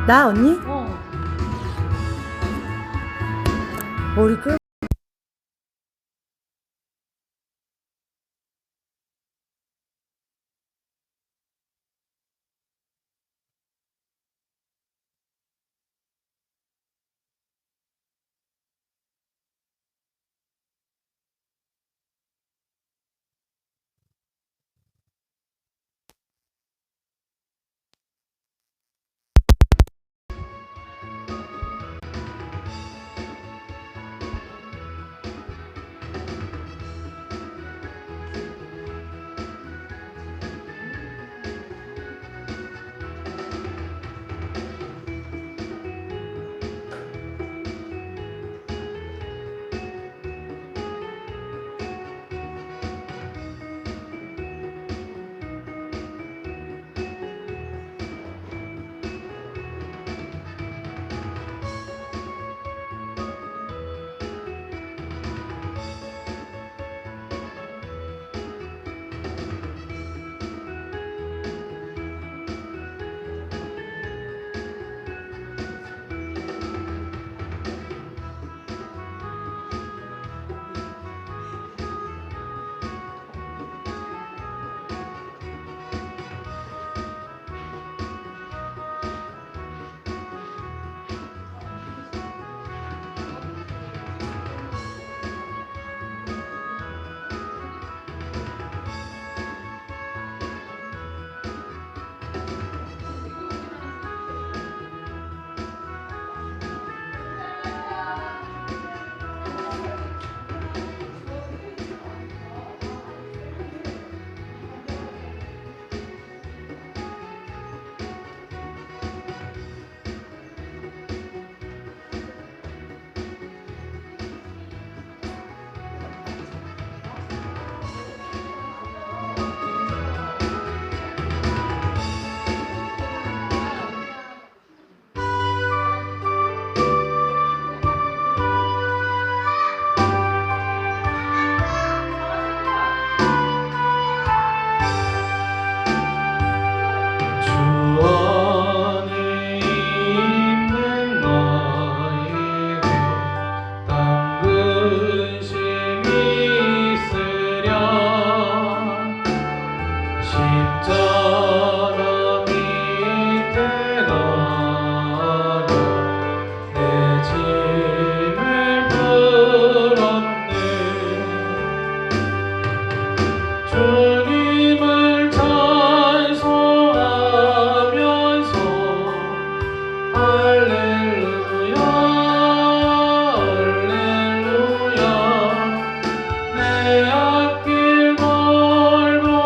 나 언니? 어. 머리 끌 주님을 찬송하면서 할렐루야 할렐루야 내 앞길 넓음에도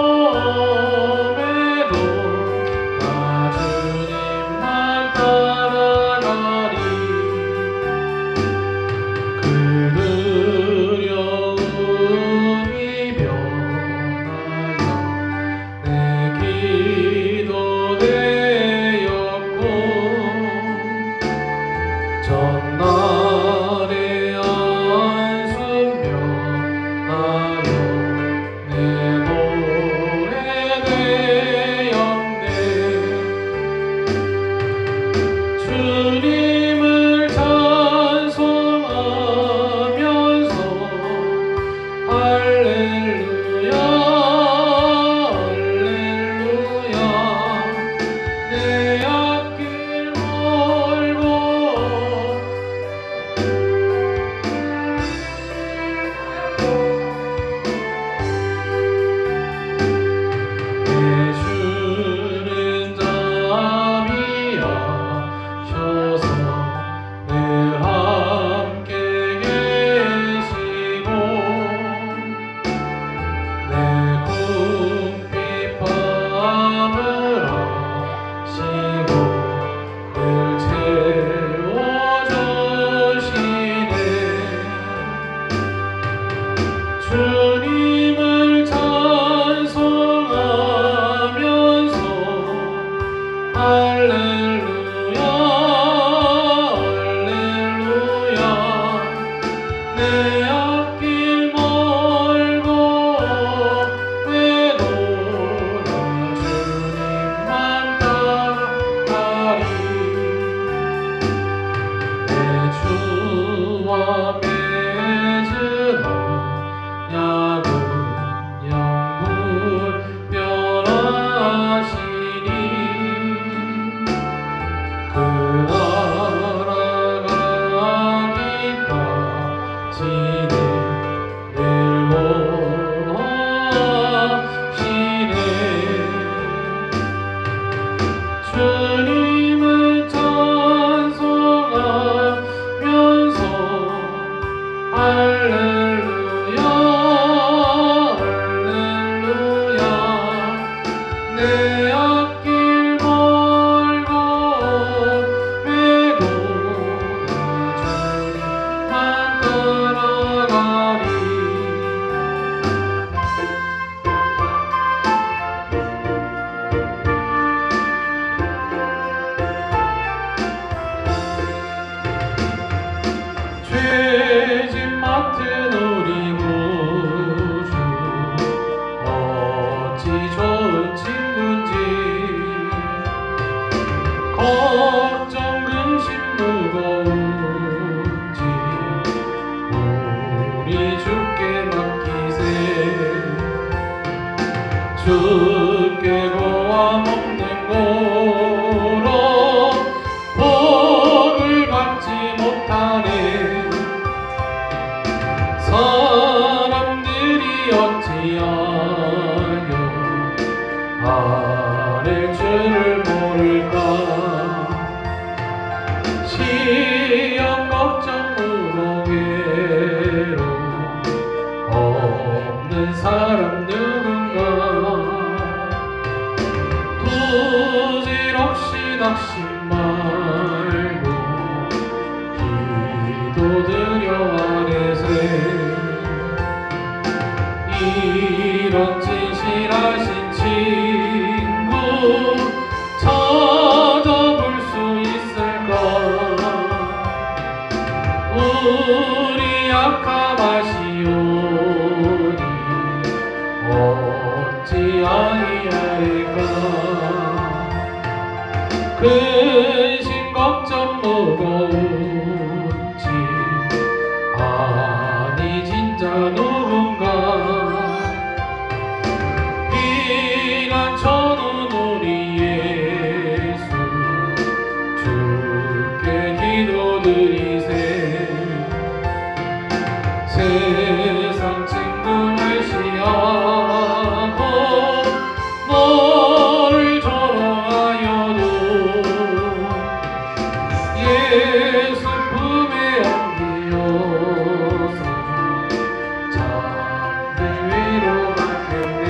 아닐 줄 모를까. 시험 걱정 무거게로 없는 사람 누군가. 부질없이 낙심 말고 기도드려 아뢰세. 이런 진실하신 친구 찾아볼 수 있을까. 우리 약함하시오니 어찌 아니할까. 근심 걱정 무거운 짐 아니 진짜 누군가. 비난 쳐놓은 우리 예수 주께 기도드리세. 세상 친구 말시하고 너를 조롱하여도 예수 품에 안기어서 잠들 위로하겠네.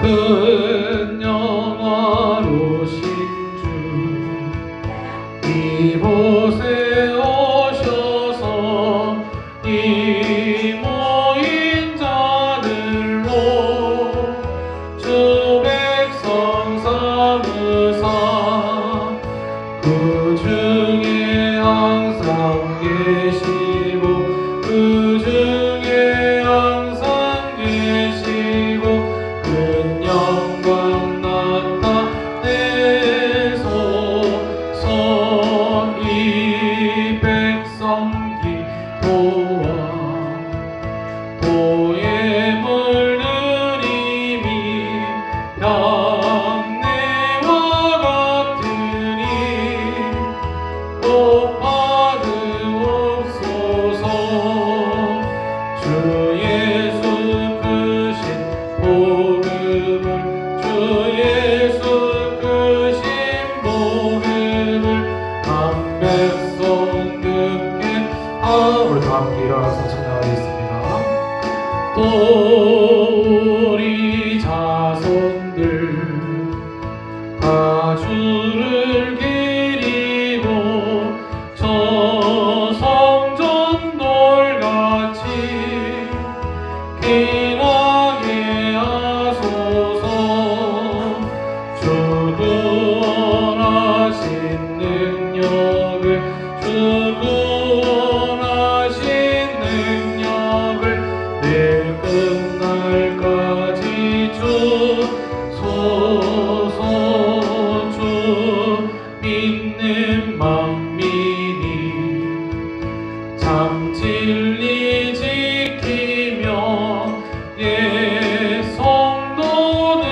큰 영화로신 주 이곳에 오셔서 이 모인 자들로 주 백성 삼으사 그 중에 항상 계시고 그 중에 항상 계시고 큰 영광 나타내소서. 이 백성 기도와 도에 물들임이 향내와 같으니 복 받으옵소서. 주 예수 크신 복음을 주 예수 크신 복음을 한 백성 듣게 우리 다 함께 일어나서 찬양하겠습니다. 또 우리 자손들 다 주를 기리고 저 성전 돌같이 기나게 하소서. 주 구원하신 능력을 주 구원하신 능력을 늘 끝날까지 주소서. 주 믿는 만민이 참 진리 지키며 예 성도들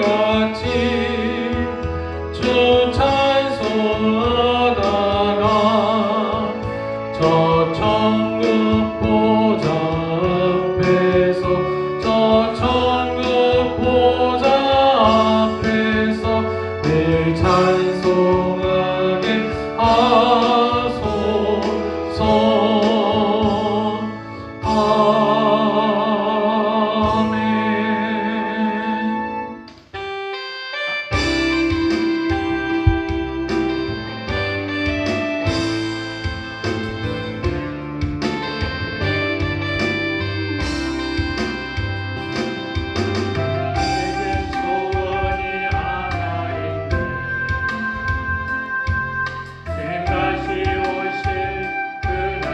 같이 주 찬송하다가 저 천국 보좌 앞에서 저 천국 보좌 앞에서 늘 찬송하게 하소서. 아멘. 내겐 소원이 하나 있네. 내 다시 오실 그날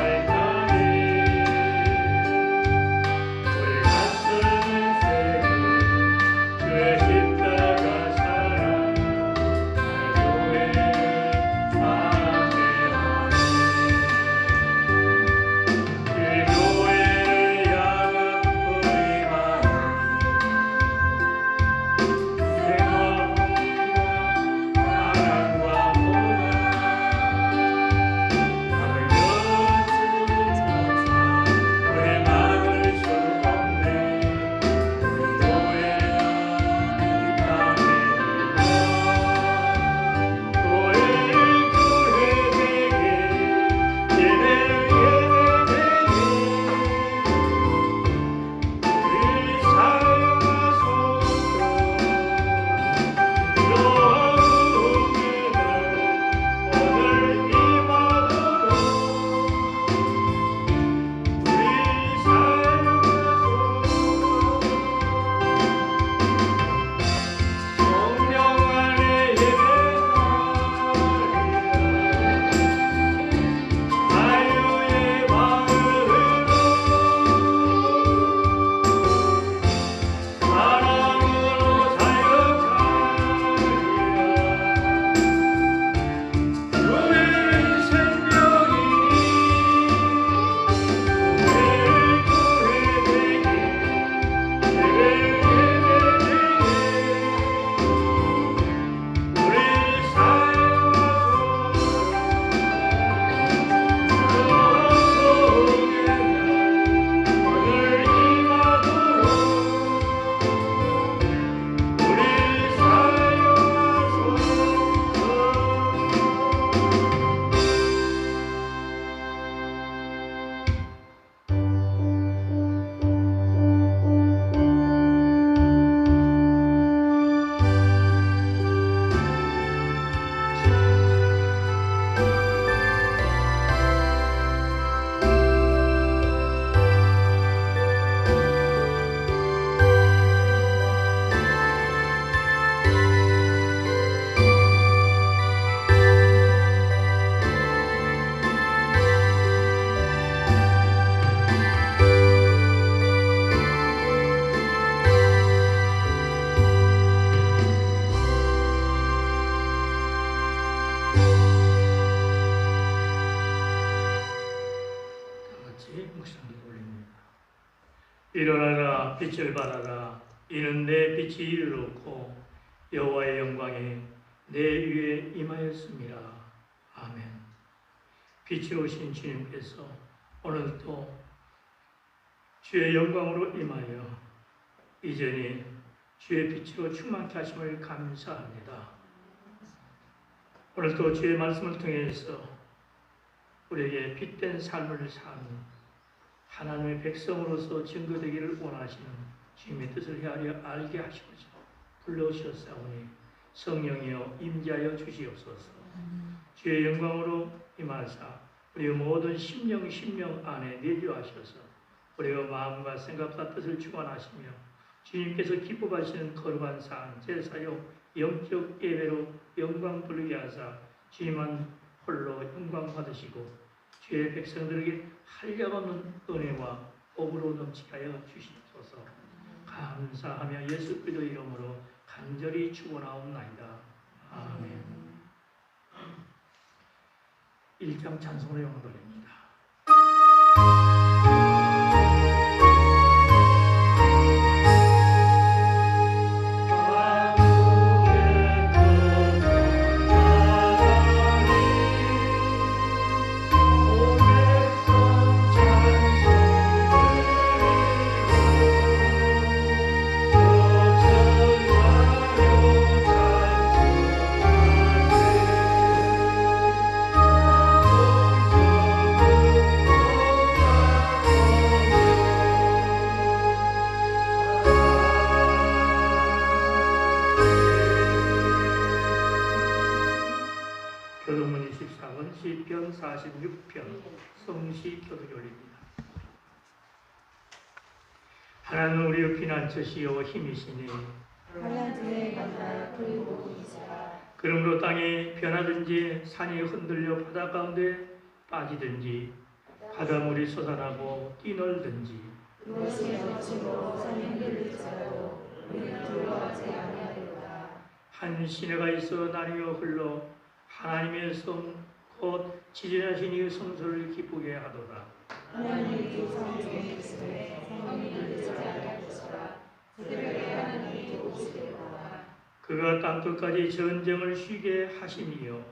같이 묵상기도 올립니다. 일어나라 빛을 발하라 이는 내 빛이 이르렀고 여호와의 영광이 내 위에 임하였습니다. 아멘. 빛이 오신 주님께서 오늘도 주의 영광으로 임하여 이전이 주의 빛으로 충만케 하심을 감사합니다. 오늘도 주의 말씀을 통해서 우리에게 빛된 삶을 사는 하나님의 백성으로서 증거되기를 원하시는 주님의 뜻을 헤아려 알게 하시고자 불러오셨사오니 성령이여 임재하여 주시옵소서. 주의 영광으로 임하사 우리의 모든 심령 안에 내주하셔서 우리의 마음과 생각과 뜻을 주관하시며 주님께서 기뻐하시는 거룩한 산 제사요 영적 예배로 영광 돌리게 하사 주님만 홀로 영광 받으시고 주의 백성들에게 한량없는 은혜와 복으로 넘치게 하여 주시옵소서. 감사하며 예수 그리스도 이름으로 간절히 축원하옵나이다. 아멘. 1장 찬송으로 영광 돌립니다. 교동문 24번 시편 46편 성시 교독이 올립니다. 하나님 우리의 피난처시요 힘이시니 한량중에 만나 그리고 이시라. 그러므로 땅이 변하든지 산이 흔들려 바다 가운데 빠지든지 바닷물이 솟아나고 뛰놀든지 이것이 넘치고 산이 흔들릴지라도 우리는 두려워하지 아니하리로다. 한 시내가 있어 나뉘어 흘러 하나님의 성 곧 지존하신 이의 성소를 기쁘게 하도다. 하나님이 두 성 중에 계시되 성이 흔들리지 아니할 것이라. 그들에게 하나님이 도우시리로다. 그가 땅끝까지 전쟁을 쉬게 하심이요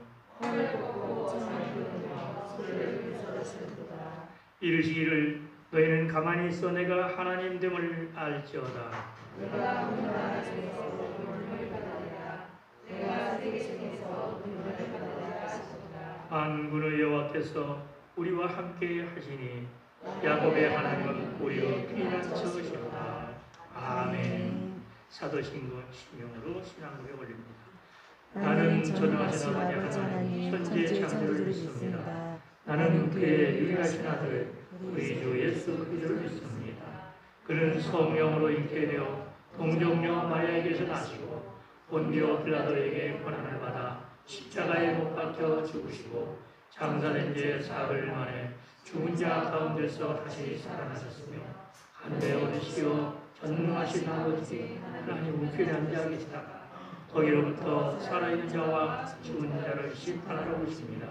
허를 꺾고 천을 부르며 소리를 불러주시리로다. 이르시기를 너희는 가만히 있어 내가 하나님 됨을 알지어다. 내가 어느 나라 중에서 눈물을 받으리라. 내가 세계 중에서 눈물을 받으리라 하시도다. 만군의 여호와께서 우리와 함께 하시니 야곱의 하나님은 우리의 피난처시로다. 아멘. 사도신경 신명으로 신앙고백 올립니다. 나는 전능하신 아버지 하나님 천지의 창조를 믿습니다. 나는 그의 유일하신 아들 우리 주 예수 그리스도를 믿습니다. 그는 성령으로 잉태되어 동정녀 마리아에게서 나시고 본디오 빌라도에게 고난을 받아 십자가에 못 박혀 죽으시고 장사된 지 사흘 만에 죽은 자 가운데서 다시 살아나셨으며 하늘에 오르시어 전능하신 아버지 하나님 우편에 앉아 계시다가 거기로부터 살아있는 자와 죽은 자를 심판하러 오십니다.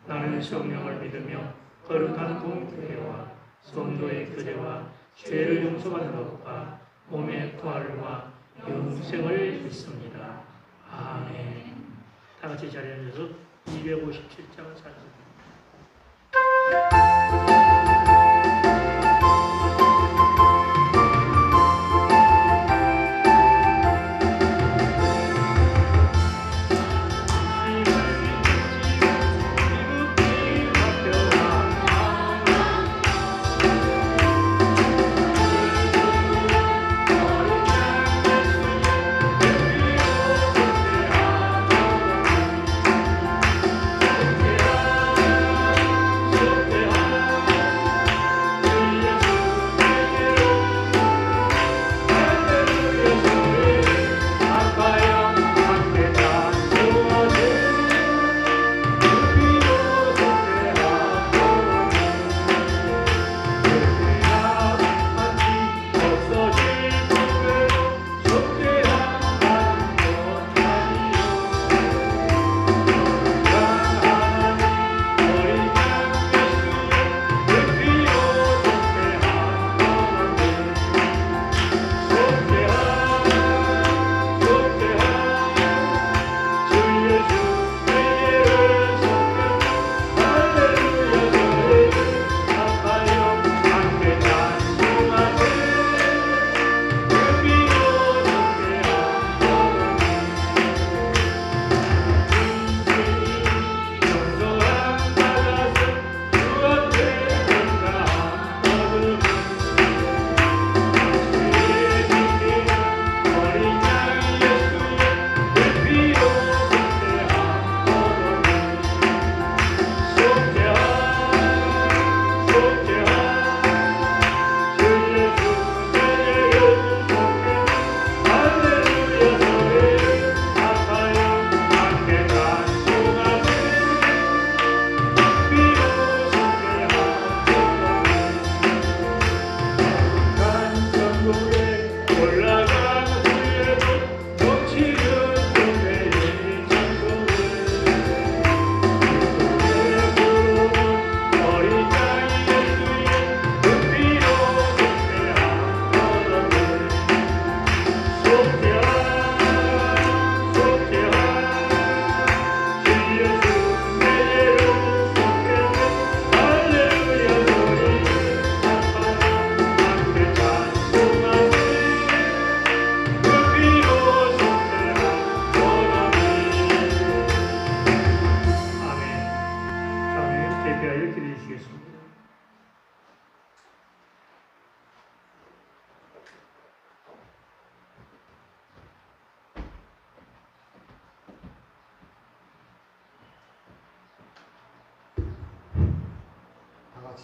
나는 성령을 믿으며 거룩한 공교회와 성도의 교제와 죄를 용서받는 것과 몸의 부활과 영생을 믿습니다. 아멘. 다 같이 자리에 앉아서 257장을 찬송합니다.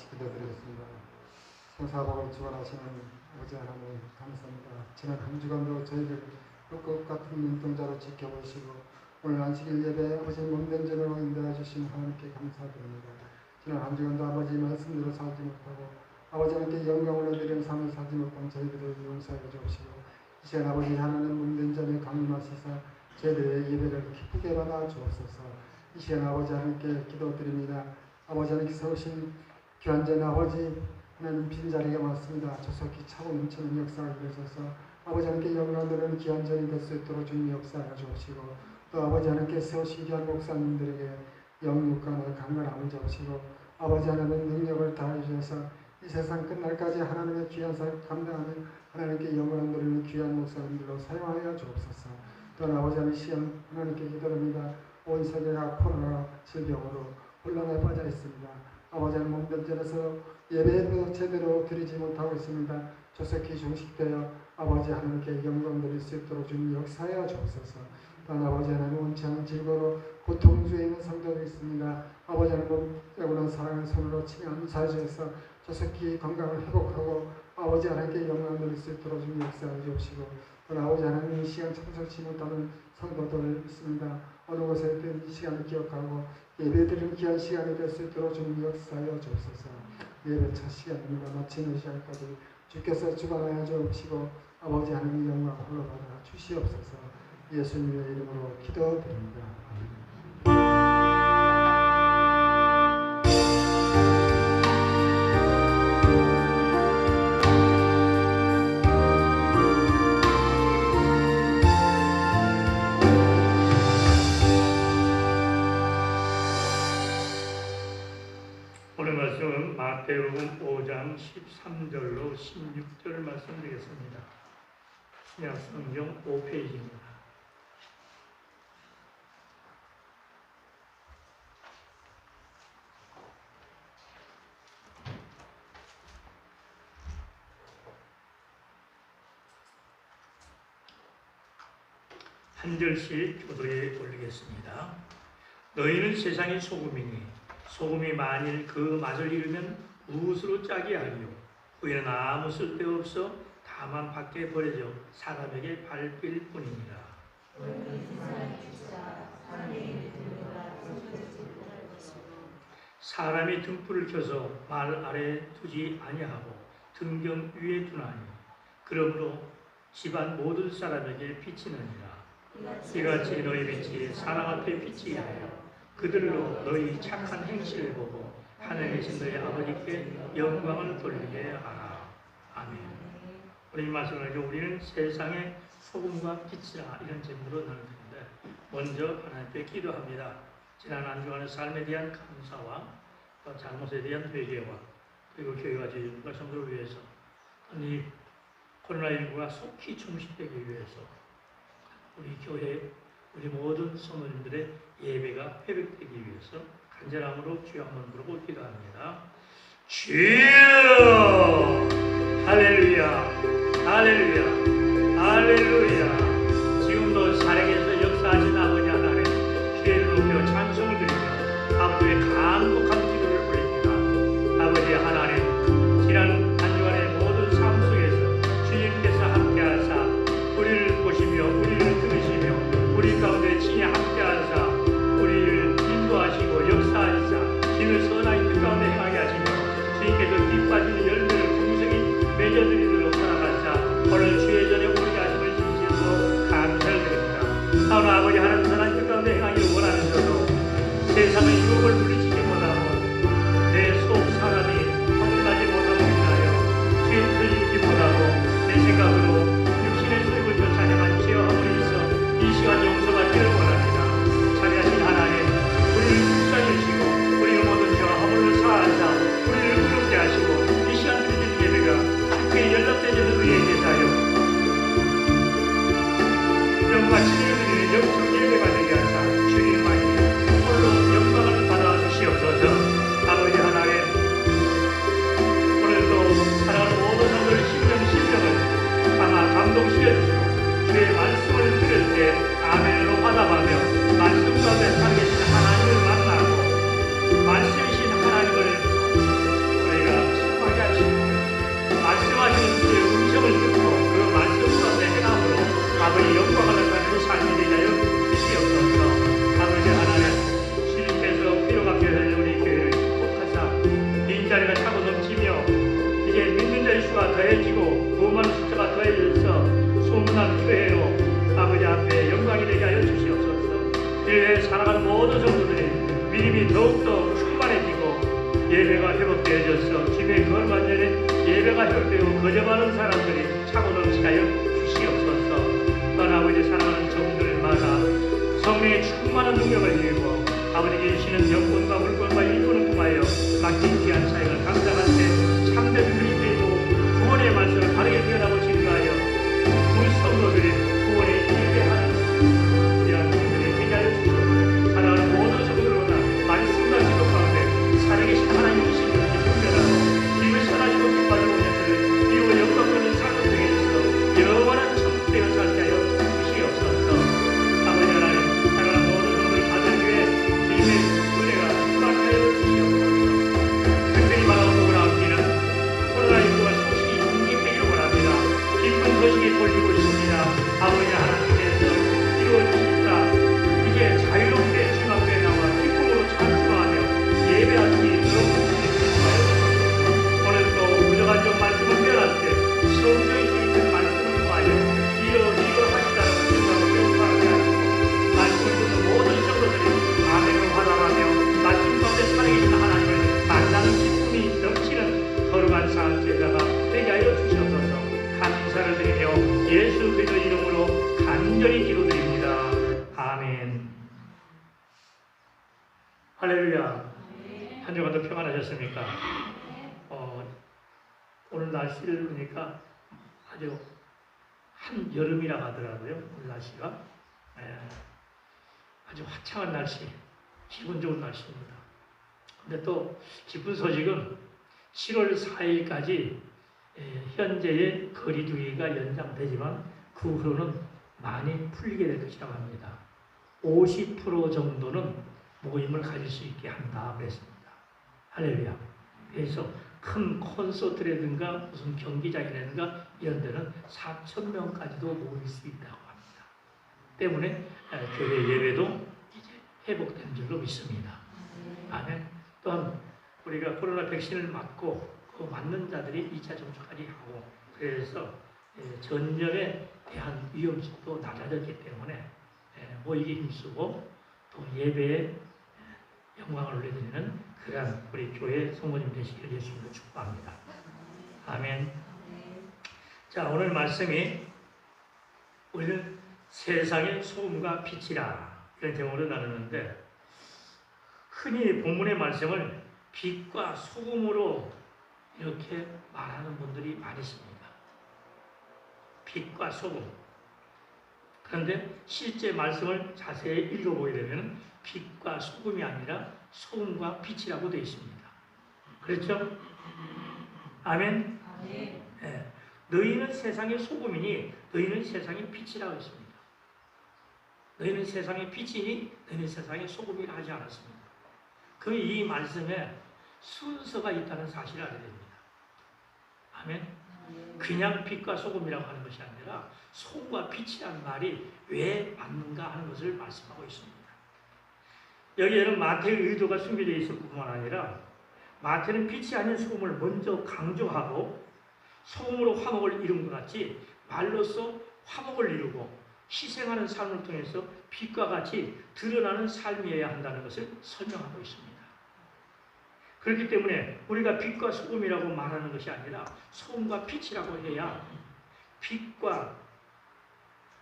다시 기도드리겠습니다. 생사복을 주관하시는 아버지 하나님 감사합니다. 지난 한 주간도 저희를 불꽃 같은 눈동자로 지켜보시고 오늘 안식일 예배 아버지 몸된 전으로 인도해 주신 하나님께 감사드립니다. 지난 한 주간도 아버지 말씀대로 살지 못하고 아버지 하나님께 영광을 드리는 삶을 살지 못한 저희들을 용서해 주옵시고 이 시간 아버지 하나님 몸된 전에 강림하시사 저희들의 예배를 기쁘게 받아 주옵소서. 이 시간 아버지 하나님께 기도드립니다. 아버지 하나님께 세우신 귀한전 아버지 하나님 빈자리가 많습니다. 조속히 차고 넘치는 역사가 이루어져서 아버지 하나님께 영광되는 귀한 전이 될 수 있도록 주님 역사하여 주옵시고 또 아버지 하나님께 세우신 귀한 목사님들에게 영육간의 강건함을 주옵시고 아버지 하나님 능력을 다해 주셔서 이 세상 끝날까지 하나님의 귀한 사역 감당하는 하나님께 영광 돌리는 귀한 목사님들로 사용하여 주옵소서. 또한 아버지 하나님 시간 하나님께 기도합니다. 온 세계가 코로나 질병으로 혼란에 빠져 있습니다. 아버지 하나님 몸병전에서 예배도 제대로 드리지 못하고 있습니다. 조속히 중식되어 아버지 하나님께 영광 드릴 수 있도록 주님 역사하여 주옵소서. 또한 아버지 하나님 원치 질고로 고통 중에 있는 성도들이 있습니다. 아버지 하나님 영원한 사랑의 손으로 치며 암사해 주셔서 조속히 건강을 회복하고 아버지 하나님께 영광 드릴 수 있도록 주님 역사하여 주옵시고 또한 아버지 하나님 이 시간 참석치 못하는 성도들 있습니다. 어느 곳에 있든 이 시간을 기억하고 예배드리는 귀한 시간이 될 수 있도록 주님 역사하여 주옵소서. 예배 첫 시간입니다. 마치는 시간까지 주께서 주관하여 주옵시고 아버지 하나님 영광 홀로 받아 주시옵소서. 예수님의 이름으로 기도드립니다. 오늘 말씀은 마태복음 5장 13절로 16절 말씀드리겠습니다. 신약 성경 5페이지입니다. 한 절씩 교도에 올리겠습니다. 너희는 세상의 소금이니 소금이 만일 그 맛을 잃으면 무엇으로 짜게 하리요? 후에는 아무 쓸데없어 다만 밖에 버려져 사람에게 밟힐 뿐이니라. 사람이 등불을 켜서 말 아래 두지 아니하고 등경 위에 두나니 그러므로 집안 모든 사람에게 비치느니라. 이같이 너희 빛이 사람 앞에 비치게 하여 그들로 너희 착한 행실을 보고 하늘이신 너희 아버지께 영광을 돌리게 하라. 아멘. 우리 말씀을 우리는 세상의 소금과 빛이라 이런 제목으로 나누는데 먼저 하나님께 기도합니다. 지난 한 주간의 삶에 대한 감사와 또 잘못에 대한 회개와 그리고 교회가 지금과 성도를 위해서 이 코로나19가 속히 종식되기 위해서 우리 교회 우리 모든 성도님들의 예배가 회복되기 위해서 간절함으로 주여 한번 부르고 기도합니다. 주여 할렐루야 할렐루야 할렐루야. 지금도 살아계셔서 역사하신 아버지 하나님 주의를 높여 찬송을 드리며 아버지의 간곡한 기도를 올립니다. 아버지 하나님 지난 한 주간의 모든 삶 속에서 주님께서 함께하사 우리를 보시며 우리를 들으시며 우리 가운데 친히 함께하사 우리를 인도하시고 역사하시사 진을 선하게 그 가운데 행하게 하시며 주님께서 뒷빠지는 열매를 풍성히 맺어드리도록 허락하사 오늘 주의 전에 오게 하심을 진심으로 감사를 드립니다. 사오는 아버지 하나님 선한 그 가운데 행하기를 원하면서도 세상의 유혹을 물리치지 못하고 내 속 사람이 거듭나지 못하고 인하여 주의 뜻을 잊지 못하고 내 생각으로 육신의 소욕을 쫓아 행한 죄와 허물이 있어 이 시간 용서받기를 원합니다. 자비하신 하나님 우리를 축사해주시고 우리의 모든 죄와 허물을 사하사 우리를 의롭게 하시고 이 시간 드리는 예배가 주께 연락되는 의에 대하여 영과 치유를 드리는 영적 예배가 되게 하사 주님만이 홀로 영광을 받아 숫자가 더해지고 부흥하는 숫자가 더해져서 소문난 교회로 아버지 앞에 영광이 되게 하여 주시옵소서. 일회에 살아가는 모든 성도들이 믿음이 더욱더 충만해지고 예배가 회복되어져서 주님의 거룩한 전에 예배가 회복되고 거듭하는 사람들이 차고 넘치게 하여 주시옵소서. 또한 아버지 사랑하는 종들마다 성령의 충만한 능력을 이루고 아버지께 주시는 영권과 물권과 일꾼을 통하여 맡긴 귀한 사역을 감당할 때 참된 그리스도이고 구원의 말씀을 바르게 표현하고 증거하여 우리 성도들이 구원에 예배하는 귀한 성도들이 되게 하여 주시옵소서. 사랑하는 모든 성도들보다 말씀과 기도 가운데 살아계신 하나님 주신 것을 분별하고 힘을 선하시고 기뻐하는 자들을 이루고 영광받는 삶을 통해서 영원한 천국되어 살게 하여 주시옵소서. 아버지 하나님 사랑하는 모든 성도들 받은 교회 주님의 은혜가 충만하여 주시옵소서. 특별히 바라보고 나오기는 코로나19가 소식이 중지되기를 원합니다. 기쁜 소식이 돌리고 있습니다. 아버지 하나님께서 이루어지시다 이제 자유롭게 주님 앞에 나와 기쁨으로 찬송하며 예배할 수 있도록 오늘도 부족한 좀 말씀을 배워할 때 성경에 있는 말씀을 통하여 이러하시다라고 생각하고 명파하게 하시고 말씀을 듣는 모든 성도들이 아멘을 화답하며 말씀 가운데 살아계신 하나님을 만나는 기쁨이 넘치는 거룩한 삶 제자가 되게 하여 주시옵소서. 감사를 드리며 예수 그리스도 이름으로 간절히 기도드립니다. 아멘. 할렐루야. 한 주간도 평안하셨습니까? 오늘 날씨를 보니까 아주 한여름이라 하더라고요. 오늘 날씨가 아주 화창한 날씨, 기분 좋은 날씨입니다. 근데 또 기쁜 소식은 7월 4일까지 현재의 거리두기가 연장되지만 그 후로는 많이 풀리게 될 것이라고 합니다. 50% 정도는 모임을 가질 수 있게 한다 그랬습니다. 할렐루야. 그래서 큰 콘서트라든가 무슨 경기장이라든가 이런 데는 4,000명까지도 모일 수 있다고 합니다. 때문에 교회 예배도 이제 회복된 줄로 믿습니다. 아멘. 또한 우리가 코로나 백신을 맞고 그 맞는 자들이 2차 접종까지 하고 그래서 전염에 대한 위험성도 낮아졌기 때문에 모이기 힘쓰고 또 예배에 영광을 올려드리는 그러한 우리 교회 성도님 되시기를 예수님으로 축복합니다. 아멘. 자, 오늘 말씀이 우리는 세상의 소금과 빛이라 이런 제목으로 나누는데 흔히 본문의 말씀을 빛과 소금으로 이렇게 말하는 분들이 많으십니다. 빛과 소금. 그런데 실제 말씀을 자세히 읽어보게 되면 빛과 소금이 아니라 소금과 빛이라고 되어 있습니다. 그렇죠? 아멘? 네. 너희는 세상의 소금이니 너희는 세상의 빛이라고 했습니다. 너희는 세상의 빛이니 너희는 세상의 소금이라 하지 않았습니다. 그 이 말씀에 순서가 있다는 사실을 알게 됩니다. 아멘? 그냥 빛과 소금이라고 하는 것이 아니라 소금과 빛이라는 말이 왜 맞는가 하는 것을 말씀하고 있습니다. 여기에는 마태의 의도가 숨겨져 있을 뿐만 아니라 마태는 빛이 아닌 소금을 먼저 강조하고 소금으로 화목을 이룬 것 같이 말로써 화목을 이루고 희생하는 삶을 통해서 빛과 같이 드러나는 삶이어야 한다는 것을 설명하고 있습니다. 그렇기 때문에 우리가 빛과 소금이라고 말하는 것이 아니라 소금과 빛이라고 해야 빛과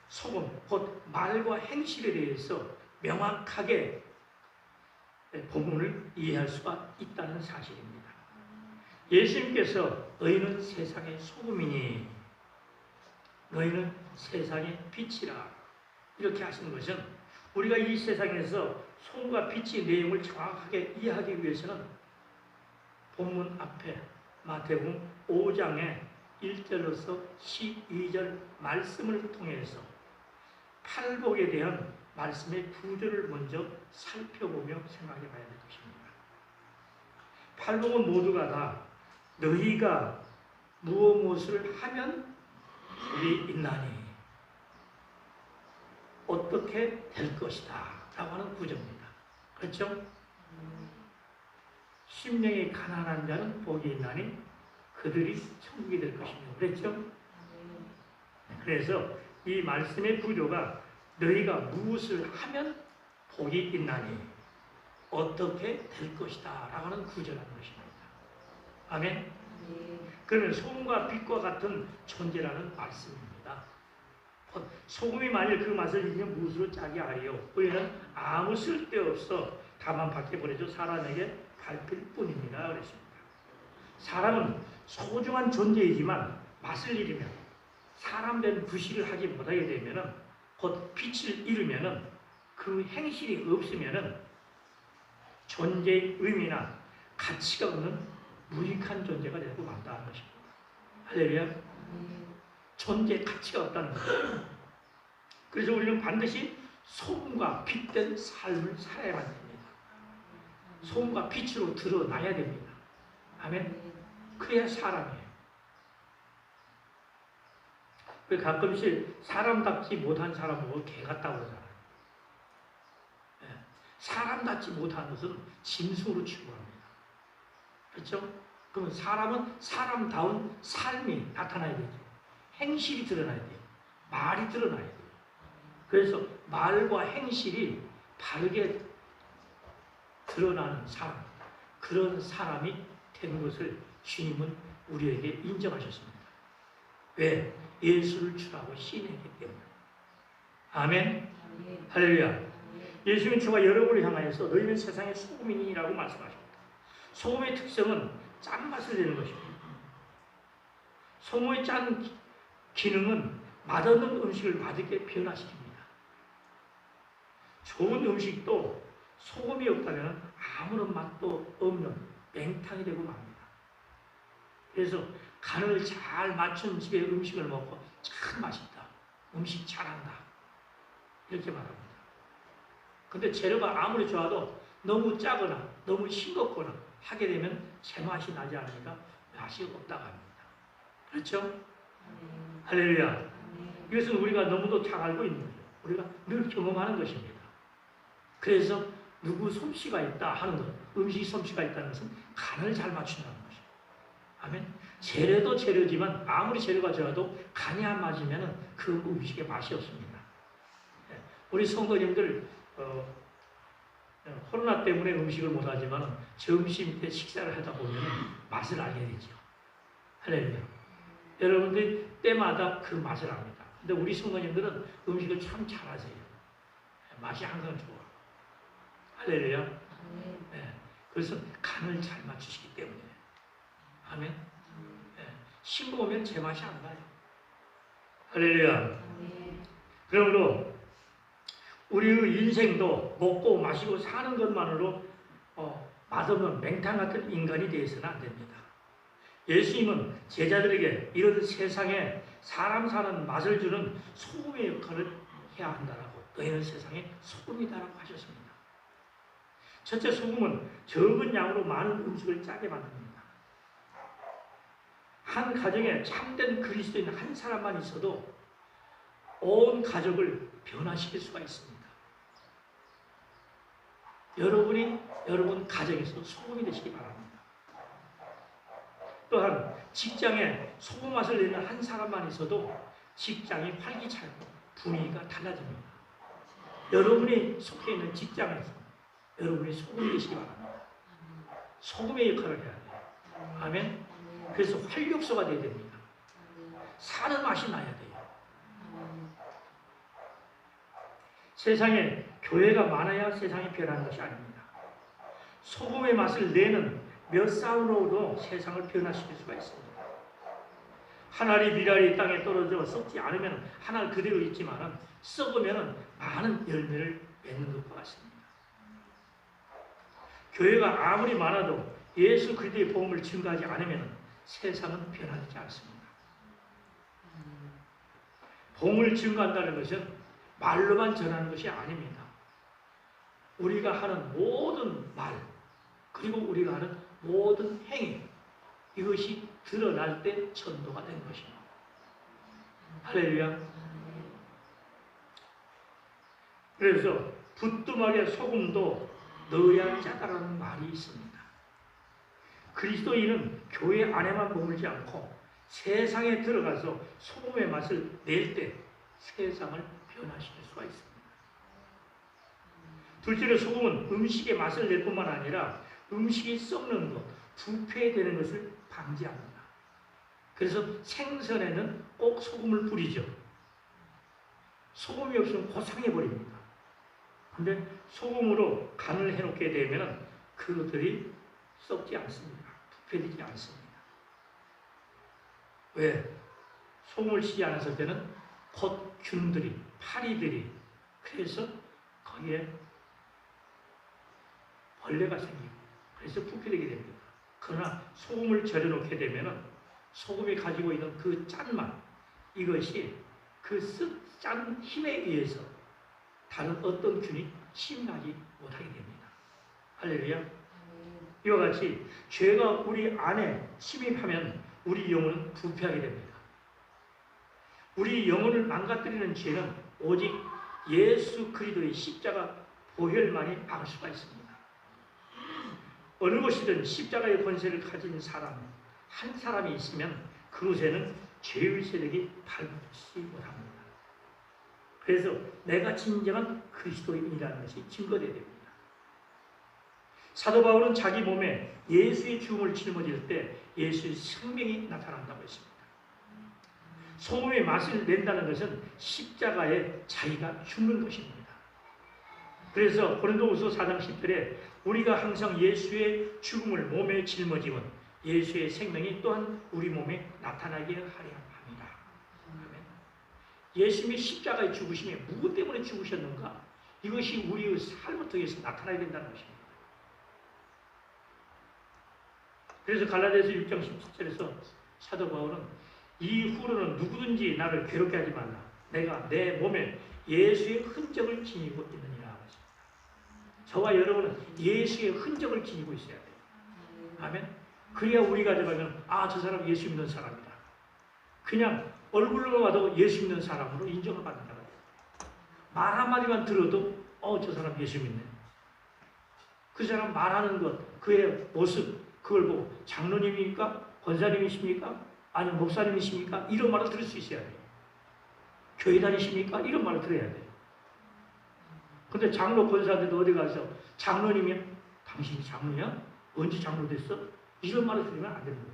소금, 곧 말과 행실에 대해서 명확하게 본문을 이해할 수가 있다는 사실입니다. 예수님께서 너희는 세상의 소금이니 너희는 세상의 빛이라 이렇게 하시는 것은 우리가 이 세상에서 소금과 빛의 내용을 정확하게 이해하기 위해서는 본문 앞에 마태복음 5장의 1절로서 12절 말씀을 통해서 팔복에 대한 말씀의 구조를 먼저 살펴보며 생각해 봐야 될 것입니다. 팔복은 모두가 다 너희가 무엇을 하면 복이 있나니 어떻게 될 것이다 라고 하는 구조입니다. 그렇죠? 심령이 가난한 자는 복이 있나니 그들이 천국이 될 것이며 그랬죠? 그래서 이 말씀의 구조가 너희가 무엇을 하면 복이 있나니 어떻게 될 것이다 라고 하는 구조라는 것입니다. 아멘. 그러면 소금과 빛과 같은 존재라는 말씀입니다. 소금이 만일 그 맛을 잃으면 무엇으로 짜게 하리요? 우리는 아무 쓸데없어 다만 밖에 버려져 사람에게 밟힐 뿐입니다. 그랬습니다. 사람은 소중한 존재이지만 맛을 잃으면 사람 된 부실을 하지 못하게 되면은 곧 빛을 잃으면은 그 행실이 없으면은 존재의 의미나 가치가 없는 무익한 존재가 되고 만다는 것입니다. 할렐루야. 존재의 가치가 없다는 거예요. 그래서 우리는 반드시 소금과 빛된 삶을 살아야만 됩니다. 소금과 빛으로 드러나야 됩니다. 아멘. 그래야 사람이에요. 가끔씩 사람답지 못한 사람을 개 같다고 그러잖아요. 사람답지 못한 것은 짐승으로 취급합니다. 그렇죠? 그러면 사람은 사람다운 삶이 나타나야 되죠. 행실이 드러나야 돼요. 말이 드러나야 돼요. 그래서 말과 행실이 바르게 드러나는 사람, 그런 사람이 된 것을 주님은 우리에게 인정하셨습니다. 왜? 예수를 주라고 시인했기 때문에. 아멘. 할렐루야. 예수님은 저와 여러분을 향하여서 너희는 세상의 소금이니라고 말씀하십니다. 소금의 특성은 짠맛을 내는 것입니다. 소금의 짠 기능은 맛없는 음식을 맛있게 변화시킵니다. 좋은 음식도 소금이 없다면 아무런 맛도 없는 맹탕이 되고 맙니다. 그래서 간을 잘 맞춘 집의 음식을 먹고 참 맛있다, 음식 잘한다 이렇게 말합니다. 근데 재료가 아무리 좋아도 너무 짜거나 너무 싱겁거나 하게 되면 제맛이 나지 않으니까 맛이 없다고 합니다. 그렇죠? 할렐루야. 이것은 우리가 너무도 잘 알고 있는 거죠. 우리가 늘 경험하는 것입니다. 그래서 누구 솜씨가 있다 하는 것, 음식 솜씨가 있다는 것은 간을 잘 맞춘다는 것이죠. 아멘. 재료도 재료지만 아무리 재료가 좋아도 간이 안 맞으면 그 음식에 맛이 없습니다. 우리 성도님들 코로나 때문에 음식을 못하지만 점심 때 식사를 하다 보면 맛을 알게 되죠. 할렐루야. 여러분들이 때마다 그 맛을 압니다. 근데 우리 성도님들은 음식을 참 잘하세요. 맛이 항상 좋아. 할렐루야. 네. 그래서 간을 잘 맞추시기 때문에. 아멘. 네. 싱거우면 제맛이 안 나요. 할렐루야. 그러므로 우리의 인생도 먹고 마시고 사는 것만으로 맛없는 맹탕 같은 인간이 되어서는 안 됩니다. 예수님은 제자들에게 이런 세상에 사람 사는 맛을 주는 소금의 역할을 해야 한다라고, 너희는 세상의 소금이다라고 하셨습니다. 첫째, 소금은 적은 양으로 많은 음식을 짜게 만듭니다. 한 가정에 참된 그리스도인 한 사람만 있어도 온 가족을 변화시킬 수가 있습니다. 여러분 가정에서 소금이 되시기 바랍니다. 또한 직장에 소금 맛을 내는 한 사람만 있어도 직장이 활기차고 분위기가 달라집니다. 여러분이 속해 있는 직장에서 여러분이 소금이 되시기 바랍니다. 소금의 역할을 해야 돼요. 아멘. 그래서 활력소가 되어야 됩니다. 사는 맛이 나야 돼요. 세상에 교회가 많아야 세상이 변하는 것이 아닙니다. 소금의 맛을 내는 몇 사울로도 세상을 변화시킬 수가 있습니다. 한 알이 미랄이 땅에 떨어져 썩지 않으면 한 알 그대로 있지만 썩으면 많은 열매를 맺는 것과 같습니다. 교회가 아무리 많아도 예수 그리스도의 복음을 증거하지 않으면 세상은 변하지 않습니다. 복음을 증거한다는 것은 말로만 전하는 것이 아닙니다. 우리가 하는 모든 말, 그리고 우리가 하는 모든 행위, 이것이 드러날 때 전도가 된 것입니다. 할렐루야. 그래서 부뚜막에 소금도 넣어야 짜다라는 말이 있습니다. 그리스도인은 교회 안에만 머물지 않고 세상에 들어가서 소금의 맛을 낼 때 세상을 변화시킬 수가 있습니다. 둘째로 소금은 음식의 맛을 낼 뿐만 아니라 음식이 썩는 것, 부패되는 것을 방지합니다. 그래서 생선에는 꼭 소금을 뿌리죠. 소금이 없으면 곧 상해버립니다. 근데 소금으로 간을 해놓게 되면 그것들이 썩지 않습니다. 부패되지 않습니다. 왜? 소금을 치지 않았을 때는 곧 균들이, 파리들이, 그래서 거기에 벌레가 생기고 그래서 부패되게 됩니다. 그러나 소금을 절여놓게 되면 소금이 가지고 있는 그 짠맛, 이것이 그 짠 힘에 의해서 다른 어떤 균이 침입하지 못하게 됩니다. 할렐루야. 이와 같이 죄가 우리 안에 침입하면 우리 영혼은 부패하게 됩니다. 우리 영혼을 망가뜨리는 죄는 오직 예수 그리스도의 십자가 보혈만이 막을 수가 있습니다. 어느 곳이든 십자가의 권세를 가진 사람, 한 사람이 있으면 그곳에는 죄의 세력이 발붙지 못합니다. 그래서 내가 진정한 그리스도인이라는 것이 증거되어야 됩니다. 사도 바울은 자기 몸에 예수의 죽음을 짊어질 때 예수의 생명이 나타난다고 했습니다. 소금의 맛을 낸다는 것은 십자가에 자기가 죽는 것입니다. 그래서 고린도후서 4장 10절에 우리가 항상 예수의 죽음을 몸에 짊어지면 예수의 생명이 또한 우리 몸에 나타나게 하려 합니다. 아멘. 예수님이 십자가에 죽으심에 무엇 때문에 죽으셨는가? 이것이 우리의 삶을 통해서 나타나야 된다는 것입니다. 그래서 갈라디아서 6장 17절에서 사도 바울은 이후로는 누구든지 나를 괴롭게 하지 말라. 내가 내 몸에 예수의 흔적을 지니고 있느니라. 저와 여러분은 예수의 흔적을 지니고 있어야 돼요. 아멘. 그래야 우리가 들어가면 저 사람 예수 믿는 사람이다. 그냥 얼굴로 봐도 예수 믿는 사람으로 인정을 받는다고 해요. 말 한마디만 들어도 저 사람 예수 믿네. 그 사람 말하는 것, 그의 모습, 그걸 보고 장로님입니까? 권사님이십니까? 아니면 목사님이십니까? 이런 말을 들을 수 있어야 돼요. 교회 다니십니까? 이런 말을 들어야 돼요. 근데 장로 권사들도 어디 가서 장로님이야? 당신이 장로냐? 언제 장로 됐어? 이런 말을 들으면 안 됩니다.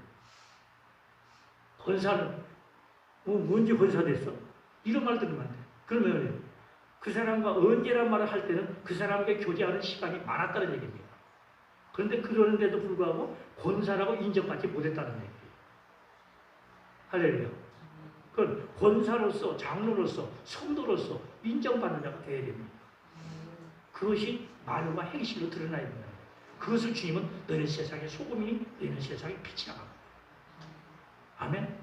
권사는 언제 권사 됐어? 이런 말을 들으면 안 돼. 그러면 그 사람과 언제란 말을 할 때는 그 사람에게 교제하는 시간이 많았다는 얘기입니다. 그런데 그러는데도 불구하고 권사라고 인정받지 못했다는 얘기예요. 할렐루야. 그건 권사로서, 장로로서, 성도로서 인정받는 자가 되어야 됩니다. 그것이 말과 행실로 드러나야 됩니다. 그것을 주님은 너는 세상의 소금이니 너는 세상의 빛이라 합니다. 아멘.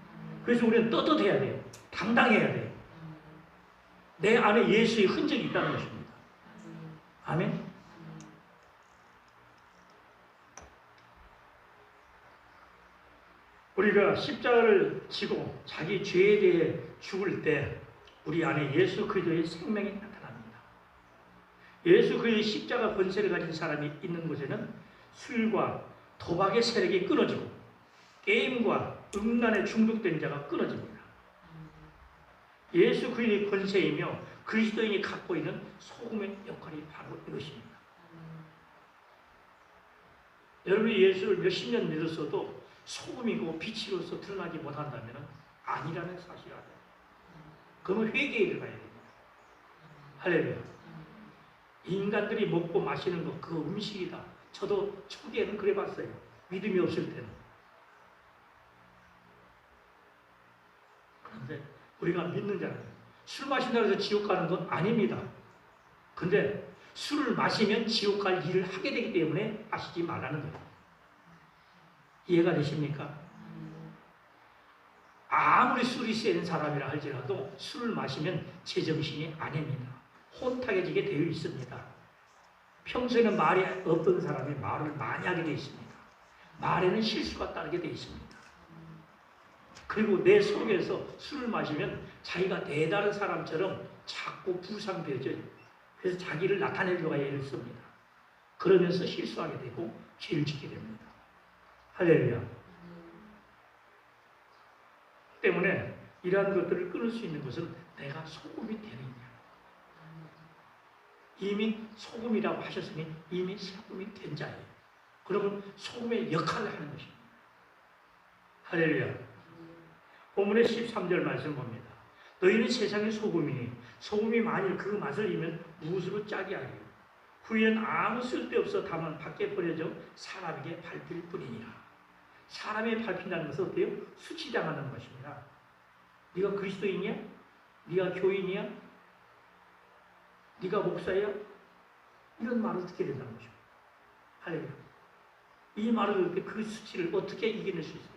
그래서 우리는 떳떳해야 돼요. 당당해야 돼요. 내 안에 예수의 흔적이 있다는 것입니다. 아멘. 우리가 십자가를 지고 자기 죄에 대해 죽을 때 우리 안에 예수 그리스도의 생명이 나타납니다. 예수 그리스도의 십자가 권세를 가진 사람이 있는 곳에는 술과 도박의 세력이 끊어지고 게임과 음란에 중독된 자가 끊어집니다. 예수 그리스도의 권세이며 그리스도인이 갖고 있는 소금의 역할이 바로 이것입니다. 여러분이 예수를 몇십 년 믿었어도 소금이고 빛으로서 드러나지 못한다면 아니라는 사실을 알아요. 그러면 회개를 가야 됩니다. 할렐루야. 인간들이 먹고 마시는 것, 그 음식이다. 저도 초기에는 그래 봤어요. 믿음이 없을 때는. 그런데 우리가 믿는 자는 술 마신다고 해서 지옥 가는 건 아닙니다. 근데 술을 마시면 지옥 갈 일을 하게 되기 때문에 마시지 말라는 거예요. 이해가 되십니까? 아무리 술이 센 사람이라 할지라도 술을 마시면 제정신이 아닙니다. 혼탁해지게 되어 있습니다. 평소에는 말이 없던 사람이 말을 많이 하게 되어 있습니다. 말에는 실수가 따르게 되어 있습니다. 그리고 내 속에서 술을 마시면 자기가 대단한 사람처럼 자꾸 부상되어져요. 그래서 자기를 나타내려고 애를 씁니다. 그러면서 실수하게 되고 죄를 짓게 됩니다. 할렐루야. 때문에 이러한 것들을 끊을 수 있는 것은 내가 소금이 되느냐. 이미 소금이라고 하셨으니 이미 소금이 된 자예요. 그러면 소금의 역할을 하는 것입니다. 할렐루야. 본문의 13절 말씀 봅니다. 너희는 세상의 소금이니 소금이 만일 그 맛을 잃으면 무엇으로 짜게 하리요. 후에는 아무 쓸데없어 다만 밖에 버려져 사람에게 밟힐 뿐이니라. 사람에 밟힌다는 것은 어때요? 수치당하는 것입니다. 네가 그리스도인이야? 네가 교인이야? 네가 목사야? 이런 말을 듣게 된다는 것입니다. 할렐루야. 이 말을 듣을 때 그 수치를 어떻게 이겨낼 수 있어요?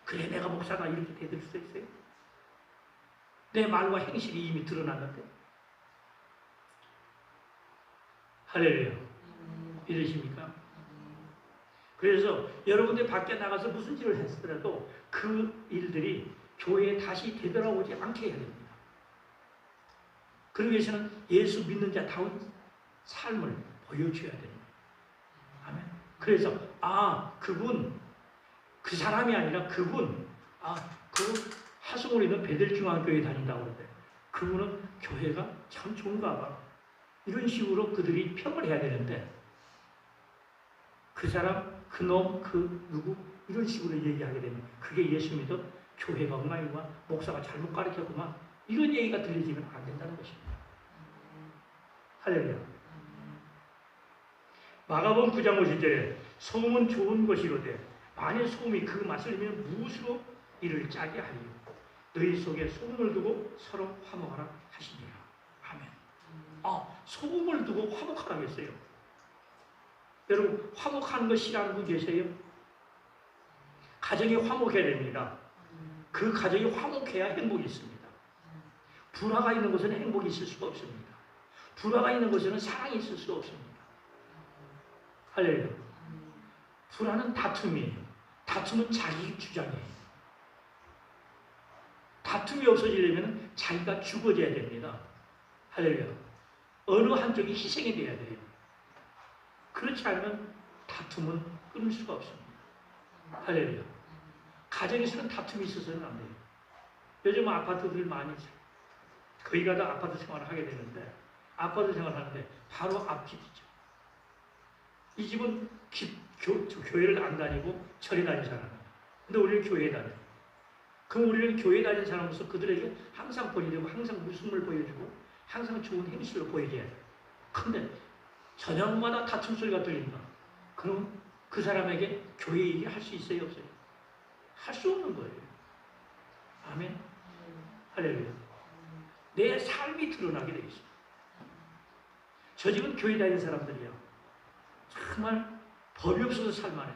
그래 내가 목사다 이렇게 대들 수 있어요? 내 말과 행실이 이미 드러났는데. 할렐루야. 이러십니까? 그래서 여러분들 밖에 나가서 무슨 일을 했더라도 그 일들이 교회에 다시 되돌아오지 않게 해야 됩니다. 그러기 위해서는 예수 믿는 자다운 삶을 보여줘야 됩니다. 아멘. 그래서 그분 그 사람이 아니라 그분 그 하수구에 있는 베델중앙교회 다닌다고 그러는데 그분은 교회가 참 좋은가 봐. 이런 식으로 그들이 평을 해야 되는데 그 사람, 그 놈, 그 누구 이런 식으로 얘기하게 되면 그게 예수 믿어 교회가 엉망이구만 목사가 잘못 가르쳤구만 이런 얘기가 들리지면 안 된다는 것입니다. 할렐루야. 마가복음 9장 50절에 소금은 좋은 것이로되 만일 소금이 그 맛을 잃으면 무엇으로 이를 짜게 하리요. 너희 속에 소금을 두고 서로 화목하라 하시니라. 아멘. 소금을 두고 화목하라고 했어요. 여러분 화목하는 거 싫어하는 분 계세요? 가정이 화목해야 됩니다. 그 가정이 화목해야 행복이 있습니다. 불화가 있는 곳에는 행복이 있을 수가 없습니다. 불화가 있는 곳에는 사랑이 있을 수가 없습니다. 할렐루야. 불화는 다툼이에요. 다툼은 자기 주장이에요. 다툼이 없어지려면 자기가 죽어져야 됩니다. 할렐루야. 어느 한쪽이 희생이 돼야 돼요. 그렇지 않으면 다툼은 끊을 수가 없습니다. 할렐루야. 가정에서는 다툼이 있어서는 안 돼요. 요즘 아파트들 많이 있어요. 거기 가다 아파트 생활을 하게 되는데 아파트 생활하는데 바로 앞집이죠. 이 집은 교회를 안 다니고 절에 다니는 사람이에요. 근데 우리는 교회에 다녀요. 그럼 우리는 교회에 다니는 사람으로서 그들에게 항상 보여주고 항상 웃음을 보여주고 항상 좋은 행실을 보여줘야 돼요. 근데 저녁마다 다툼 소리가 들린다. 그럼 그 사람에게 교회 일이 할 수 있어요? 없어요? 할 수 없는 거예요. 아멘. 할렐루야. 내 삶이 드러나게 되어 있어요. 저 집은 교회 다니는 사람들이야. 정말 법이 없어서 살만해.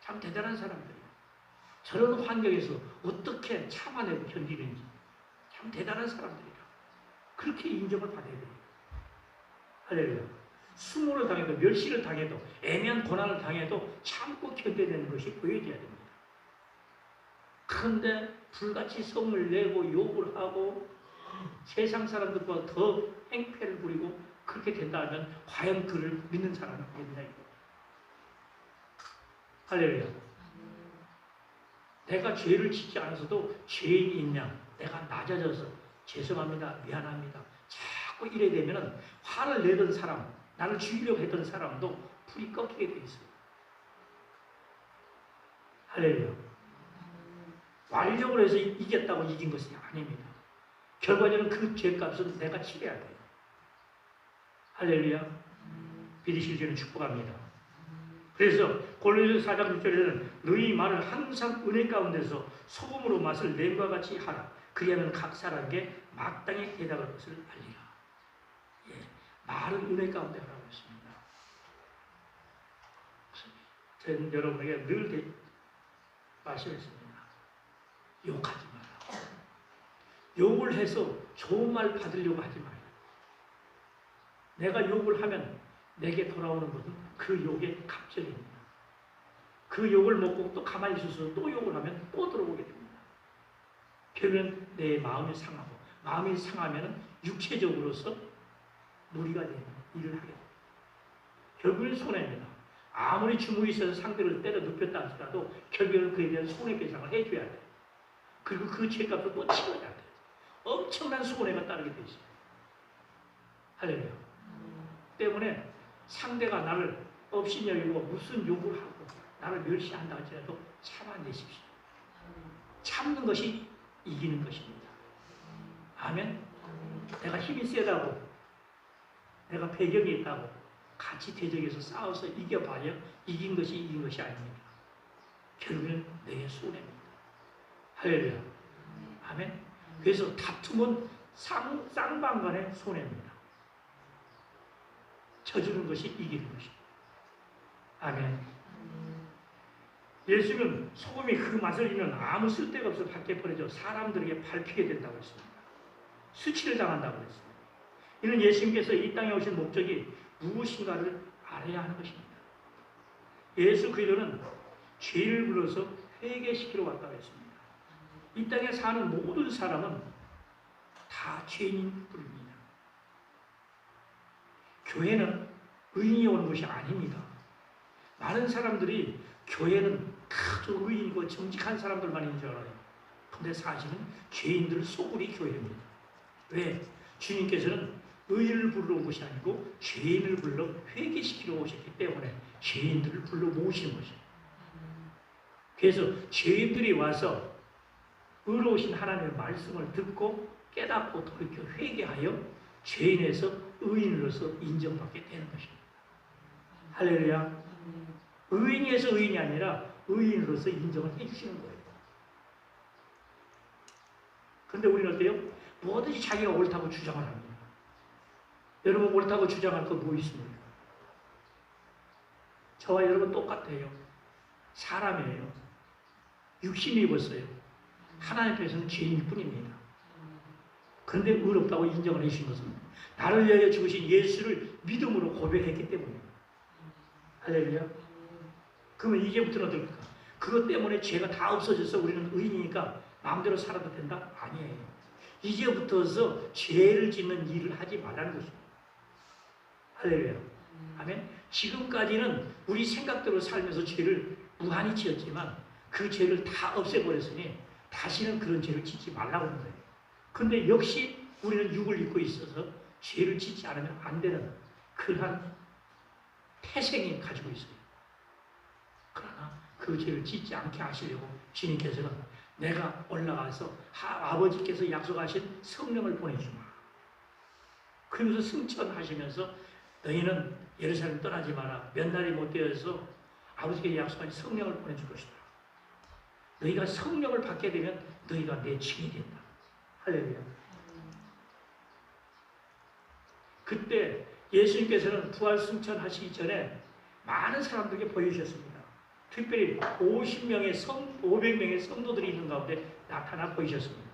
참 대단한 사람들이야. 저런 환경에서 어떻게 참아내고 견디는지 참 대단한 사람들이야. 그렇게 인정을 받아야 돼요. 할렐루야. 수모를 당해도 멸시를 당해도 애매한 고난을 당해도 참고 견뎌내는 것이 보여져야 됩니다. 그런데 불같이 성을 내고 욕을 하고 세상 사람들보다 더 행패를 부리고 그렇게 된다면 과연 그를 믿는 사람은 있느냐. 할렐루야. 내가 죄를 짓지 않아서도 죄인이 있냐. 내가 낮아져서 죄송합니다. 미안합니다. 자꾸 이래 되면 화를 내던 사람, 나를 죽이려고 했던 사람도 불이 꺾이게 돼 있어요. 할렐루야. 완력으로 해서 이겼다고 이긴 것이 아닙니다. 결과적으로 그 죄값은 내가 치러야 돼요. 할렐루야. 믿으실 줄은 축복합니다. 그래서 골로새서 4장 6절에는 너희 말을 항상 은혜 가운데서 소금으로 맛을 냄과 같이 하라. 그리하면 각 사람에게 마땅히 대답할 것을 알리라. 예, 말은 은혜 가운데 하라고 했습니다. 저는 여러분에게 늘 말씀했습니다. 욕하지 마라. 욕을 해서 좋은 말 받으려고 하지 마라. 내가 욕을 하면 내게 돌아오는 것은 그 욕의 갑절입니다. 그 욕을 먹고 또 가만히 있어서 또 욕을 하면 또 들어오게 됩니다. 결국은 내 마음이 상하고 마음이 상하면 육체적으로서 무리가 되는 일을 하게 됩니다. 결국은 손해입니다. 아무리 주먹이 있어서 상대를 때려 눕혔다 할지라도 결국에는 그에 대한 손해배상을 해줘야 돼. 그리고 그 죄값을 또 치러야 돼. 엄청난 손해가 따르게 돼 있어요. 할렐루야. 때문에 상대가 나를 업신여기고 무슨 욕을 하고 나를 멸시한다 할지라도 참아내십시오. 참는 것이 이기는 것입니다. 아멘. 내가 힘이 세다고, 내가 배경이 있다고 같이 대적해서 싸워서 이겨봐야 이긴 것이 아닙니다. 결국은 내 손해입니다. 할렐루야. 아멘. 그래서 다툼은 쌍방간의 손해입니다. 져주는 것이 이기는 것입니다. 아멘. 예수는 소금이 그 맛을 잃으면 아무 쓸데가 없어 밖에 버려져 사람들에게 밟히게 된다고 했습니다. 수치를 당한다고 했습니다. 이는 예수님께서 이 땅에 오신 목적이 무엇인가를 알아야 하는 것입니다. 예수 그리스도는 죄를 불러서 회개시키러 왔다고 했습니다. 이 땅에 사는 모든 사람은 다 죄인인 뿐입니다. 교회는 의인이 오는 것이 아닙니다. 많은 사람들이 교회는 아주 의인이고 정직한 사람들만 있는 줄 알아요. 근데 사실은 죄인들 소굴이 교회입니다. 왜? 주님께서는 의인을 불러 온 것이 아니고 죄인을 불러 회개시키러 오셨기 때문에 죄인들을 불러 모으시는 것이에요. 그래서 죄인들이 와서 의로우신 하나님의 말씀을 듣고 깨닫고 돌이켜 회개하여 죄인에서 의인으로서 인정받게 되는 것입니다. 할렐루야. 의인에서 의인이 아니라 의인으로서 인정을 해주시는 거예요. 그런데 우리는 어때요? 뭐든지 자기가 옳다고 주장을 합니다. 여러분 옳다고 주장할 거 뭐 있습니까? 저와 여러분 똑같아요. 사람이에요. 육신이 입었어요. 하나님 앞에서는 죄인일 뿐입니다. 그런데 의롭다고 인정을 해주신 것은 나를 위하여 죽으신 예수를 믿음으로 고백했기 때문입니다. 할렐루야. 그러면 이제부터는 어떨까? 그것 때문에 죄가 다 없어져서 우리는 의인이니까 마음대로 살아도 된다? 아니에요. 이제부터서 죄를 짓는 일을 하지 말라는 것입니다. 할렐루야. 아멘. 지금까지는 우리 생각대로 살면서 죄를 무한히 지었지만 그 죄를 다 없애버렸으니 다시는 그런 죄를 짓지 말라고 하는 거예요. 그런데 역시 우리는 육을 입고 있어서 죄를 짓지 않으면 안 되는 그러한 태생이 가지고 있어요. 그러나 그 죄를 짓지 않게 하시려고 주님께서는 내가 올라가서 아버지께서 약속하신 성령을 보내주마. 그러면서 승천하시면서 너희는 예루살렘 떠나지 마라. 몇 날이 못 되어서 아버지께서 약속하신 성령을 보내줄 것이다. 너희가 성령을 받게 되면 너희가 내 증인이 된다. 할렐루야. 그때 예수님께서는 부활 승천하시기 전에 많은 사람들에게 보이셨습니다. 특별히 500명의 성도들이 있는 가운데 나타나 보이셨습니다.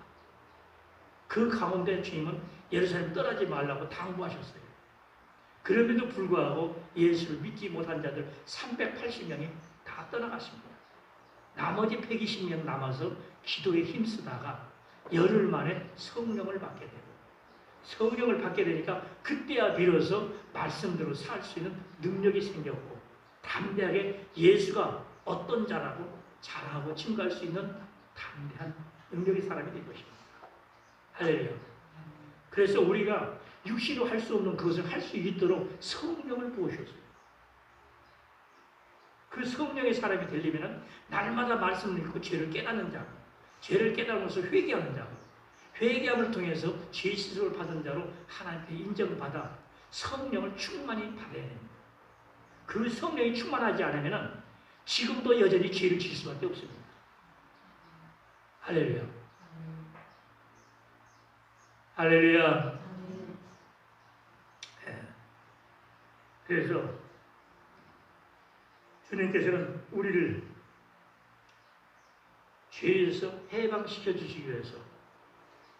그 가운데 주님은 예루살렘 떠나지 말라고 당부하셨어요. 그럼에도 불구하고 예수를 믿지 못한 자들 380명이 다 떠나갔습니다. 나머지 120명 남아서 기도에 힘쓰다가 열흘 만에 성령을 받게 되고 성령을 받게 되니까 그때야 비로소 말씀대로 살 수 있는 능력이 생겼고 담대하게 예수가 어떤 자라고 자랑하고 증거할 수 있는 담대한 능력의 사람이 된 것입니다. 할렐루야. 그래서 우리가 육신으로 할 수 없는 그것을 할 수 있도록 성령을 부으셨어요. 그 성령의 사람이 되려면 날마다 말씀을 읽고 죄를 깨닫는 자, 죄를 깨달으면서 회개하는 자, 회개함을 통해서 죄 씻음을 받은 자로 하나님께 인정받아 성령을 충만히 받아야 됩니다. 그 성령이 충만하지 않으면 지금도 여전히 죄를 질 수밖에 없습니다. 할렐루야. 할렐루야. 네. 그래서 주님께서는 우리를 죄에서 해방시켜 주시기 위해서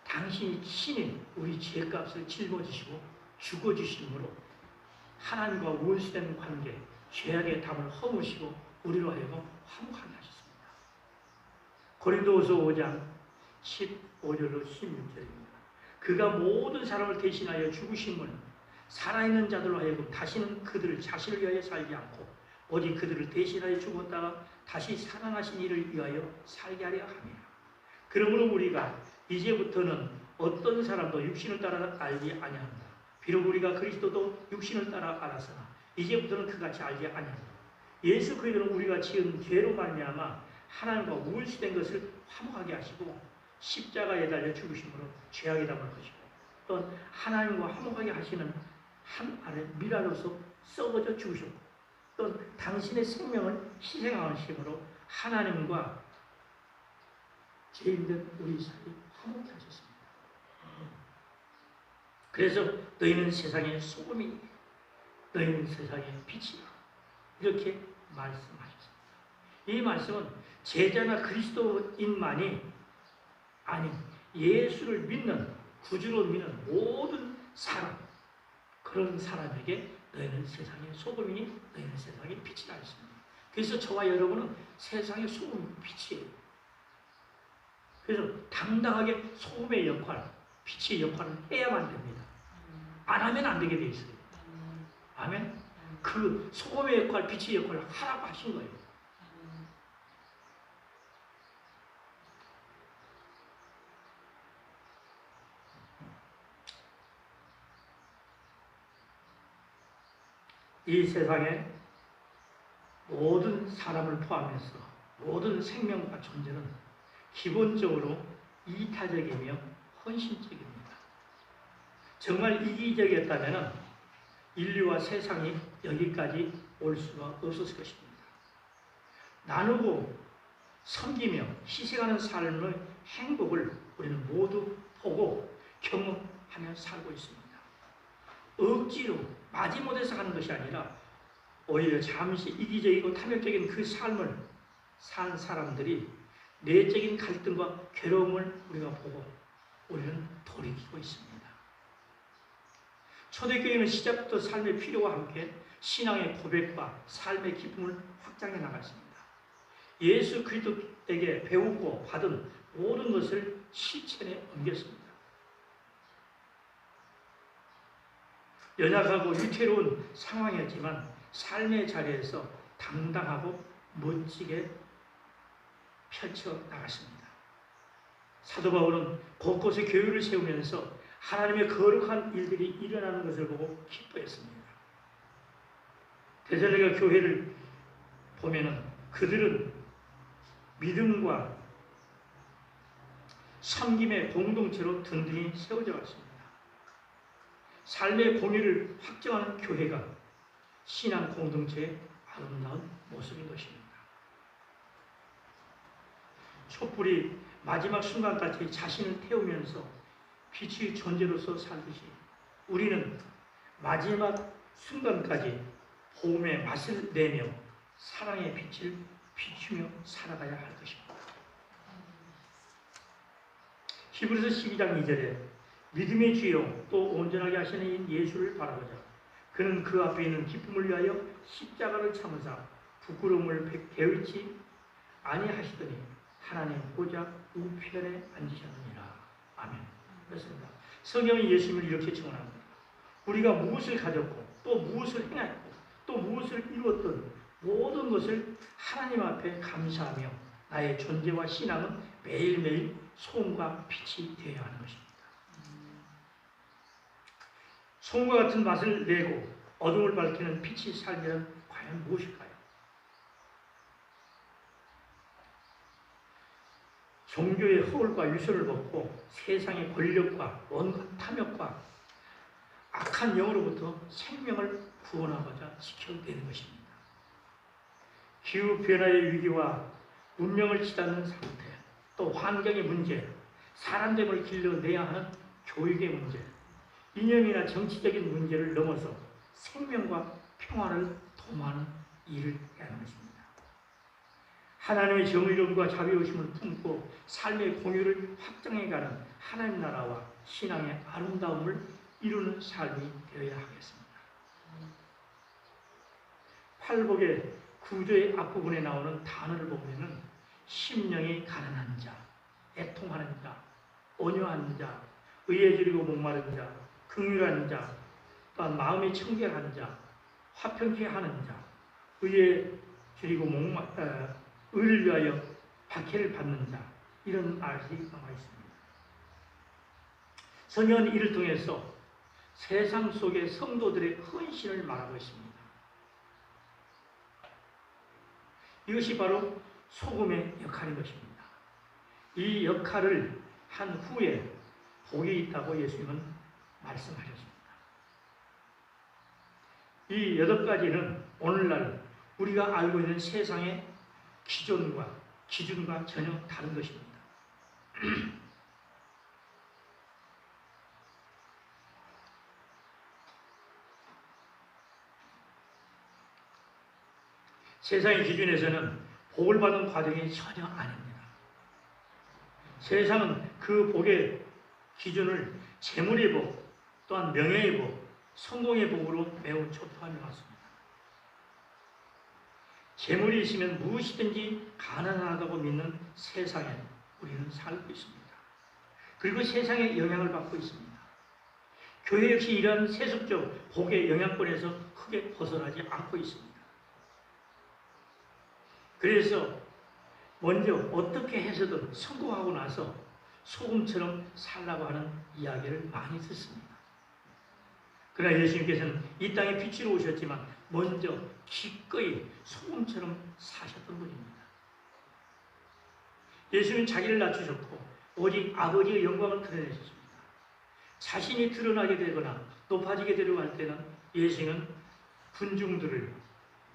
당신이 친히 우리 죄값을 짊어지시고 죽어주심으로 하나님과 원수된 관계, 죄악의 담을 허무시고 우리로 하여금 화목하게 하셨습니다. 고린도후서 5장 15절로 16절입니다. 그가 모든 사람을 대신하여 죽으심은 살아있는 자들로 하여금 다시는 그들을 자신을 위하여 살지 않고 오직 그들을 대신하여 죽었다가 다시 살아나신 이를 위하여 살게 하려 함이라. 그러므로 우리가 이제부터는 어떤 사람도 육신을 따라 알지 아니한다. 비록 우리가 그리스도도 육신을 따라 알았으나 이제부터는 그같이 알지 아니한다. 예수 그리스도는 우리가 지은 죄로 말미암아 하나님과 우울시된 것을 화목하게 하시고 십자가에 달려 죽으심으로 죄악이 담을 것이고 또 하나님과 화목하게 하시는 한 알의 미라로서 썩어져 죽으셨고 또 당신의 생명을 희생하심으로 하나님과 죄인된 우리 사이 화목케 하셨습니다. 그래서 너희는 세상의 소금이 너희는 세상의 빛이라 이렇게 말씀하셨습니다. 이 말씀은 제자나 그리스도인만이 아닌 예수를 믿는 구주로 믿는 모든 사람 그런 사람에게 너희는 세상의 소금이니 너희는 세상의 빛이라 했습니다. 그래서 저와 여러분은 세상의 소금 빛이에요. 그래서 당당하게 소금의 역할, 빛의 역할을 해야만 됩니다. 안 하면 안 되게 돼 있어요. 아멘. 그 소금의 역할, 빛의 역할을 하라고 하신 거예요. 이 세상에 모든 사람을 포함해서 모든 생명과 존재는 기본적으로 이타적이며 헌신적입니다. 정말 이기적이었다면 인류와 세상이 여기까지 올 수가 없었을 것입니다. 나누고 섬기며 희생하는 삶의 행복을 우리는 모두 보고 경험하며 살고 있습니다. 억지로 마지못해서 하는 것이 아니라 오히려 잠시 이기적이고 탐욕적인 그 삶을 산 사람들이 내적인 갈등과 괴로움을 우리가 보고 우리는 돌이키고 있습니다. 초대교회는 시작부터 삶의 필요와 함께 신앙의 고백과 삶의 기쁨을 확장해 나갔습니다. 예수 그리스도에게 배우고 받은 모든 것을 실천에 옮겼습니다. 연약하고 위태로운 상황이었지만 삶의 자리에서 당당하고 멋지게 펼쳐나갔습니다. 사도 바울은 곳곳에 교회를 세우면서 하나님의 거룩한 일들이 일어나는 것을 보고 기뻐했습니다. 데살로니가 교회를 보면은 그들은 믿음과 섬김의 공동체로 든든히 세워져 왔습니다. 삶의 공의를 확정하는 교회가 신앙 공동체의 아름다운 모습인 것입니다. 촛불이 마지막 순간까지 자신을 태우면서 빛의 존재로서 살듯이 우리는 마지막 순간까지 복음의 맛을 내며 사랑의 빛을 비추며 살아가야 할 것입니다. 히브리서 12장 2절에 믿음의 주요 또 온전하게 하시는 예수를 바라보자. 그는 그 앞에 있는 기쁨을 위하여 십자가를 참으사 부끄러움을 개의치 아니하시더니 하나님 보좌 우편에 앉으셨느니라. 아멘. 그렇습니다. 성경이 예수님을 이렇게 증언합니다. 우리가 무엇을 가졌고 또 무엇을 행했고 또 무엇을 이루었던 모든 것을 하나님 앞에 감사하며 나의 존재와 신앙은 매일매일 소금과 빛이 되어야 하는 것입니다. 소금과 같은 맛을 내고 어둠을 밝히는 빛의 삶이란 과연 무엇일까요? 종교의 허울과 유서를 벗고 세상의 권력과 온갖 탐욕과 악한 영으로부터 생명을 구원하고자 지켜내는 것입니다. 기후변화의 위기와 문명을 치닫는 상태, 또 환경의 문제, 사람됨을 길러내야 하는 교육의 문제, 이념이나 정치적인 문제를 넘어서 생명과 평화를 도모하는 일을 해야 하는 것입니다. 하나님의 정의로움과 자비로우심을 품고 삶의 공유를 확장해가는 하나님 나라와 신앙의 아름다움을 이루는 삶이 되어야 하겠습니다. 팔복의 구조의 앞부분에 나오는 단어를 보면 심령이 가난한 자, 애통하는 자, 온유한 자, 의에 줄이고 목마른 자, 긍휼한 자, 또한 마음이 청결한 자, 화평케 하는 자, 의에 줄이고 의를 위하여 박해를 받는 자, 이런 말이 나와 있습니다. 성경은 이를 통해서 세상 속의 성도들의 헌신을 말하고 있습니다. 이것이 바로 소금의 역할인 것입니다. 이 역할을 한 후에 복이 있다고 예수님은 말씀하셨습니다. 이 8가지는 오늘날 우리가 알고 있는 세상의 기준과 전혀 다른 것입니다. 세상의 기준에서는 복을 받은 과정이 전혀 아닙니다. 세상은 그 복의 기준을 재물의 복, 또한 명예의 복, 성공의 복으로 매우 촉구하며 왔습니다. 재물이 있으면 무엇이든지 가능하다고 믿는 세상에 우리는 살고 있습니다. 그리고 세상의 영향을 받고 있습니다. 교회 역시 이러한 세속적 복의 영향권에서 크게 벗어나지 않고 있습니다. 그래서 먼저 어떻게 해서든 성공하고 나서 소금처럼 살라고 하는 이야기를 많이 듣습니다. 그러나 예수님께서는 이 땅에 빛으로 오셨지만 먼저 기꺼이 소금처럼 사셨던 분입니다. 예수님은 자기를 낮추셨고 오직 아버지의 영광을 드러내셨습니다. 자신이 드러나게 되거나 높아지게 되려고 할 때는 예수님은 군중들을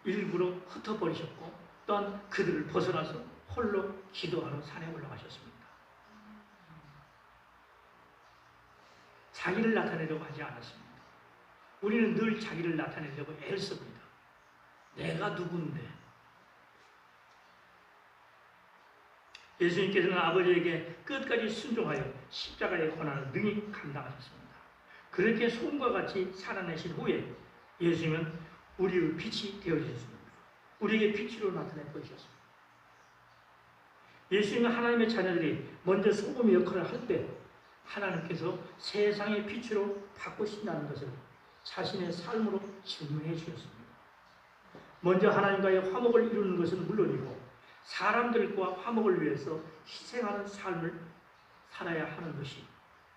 일부러 흩어버리셨고 또한 그들을 벗어나서 홀로 기도하러 산에 올라가셨습니다. 자기를 나타내려고 하지 않았습니다. 우리는 늘 자기를 나타내려고 애씁니다. 내가 누군데? 예수님께서는 아버지에게 끝까지 순종하여 십자가의 고난을 능히 감당하셨습니다. 그렇게 소금과 같이 살아내신 후에 예수님은 우리의 빛이 되어주셨습니다. 우리에게 빛으로 나타내 보이셨습니다. 예수님은 하나님의 자녀들이 먼저 소금의 역할을 할 때 하나님께서 세상의 빛으로 바꾸신다는 것을 자신의 삶으로 증명해 주셨습니다. 먼저 하나님과의 화목을 이루는 것은 물론이고 사람들과 화목을 위해서 희생하는 삶을 살아야 하는 것이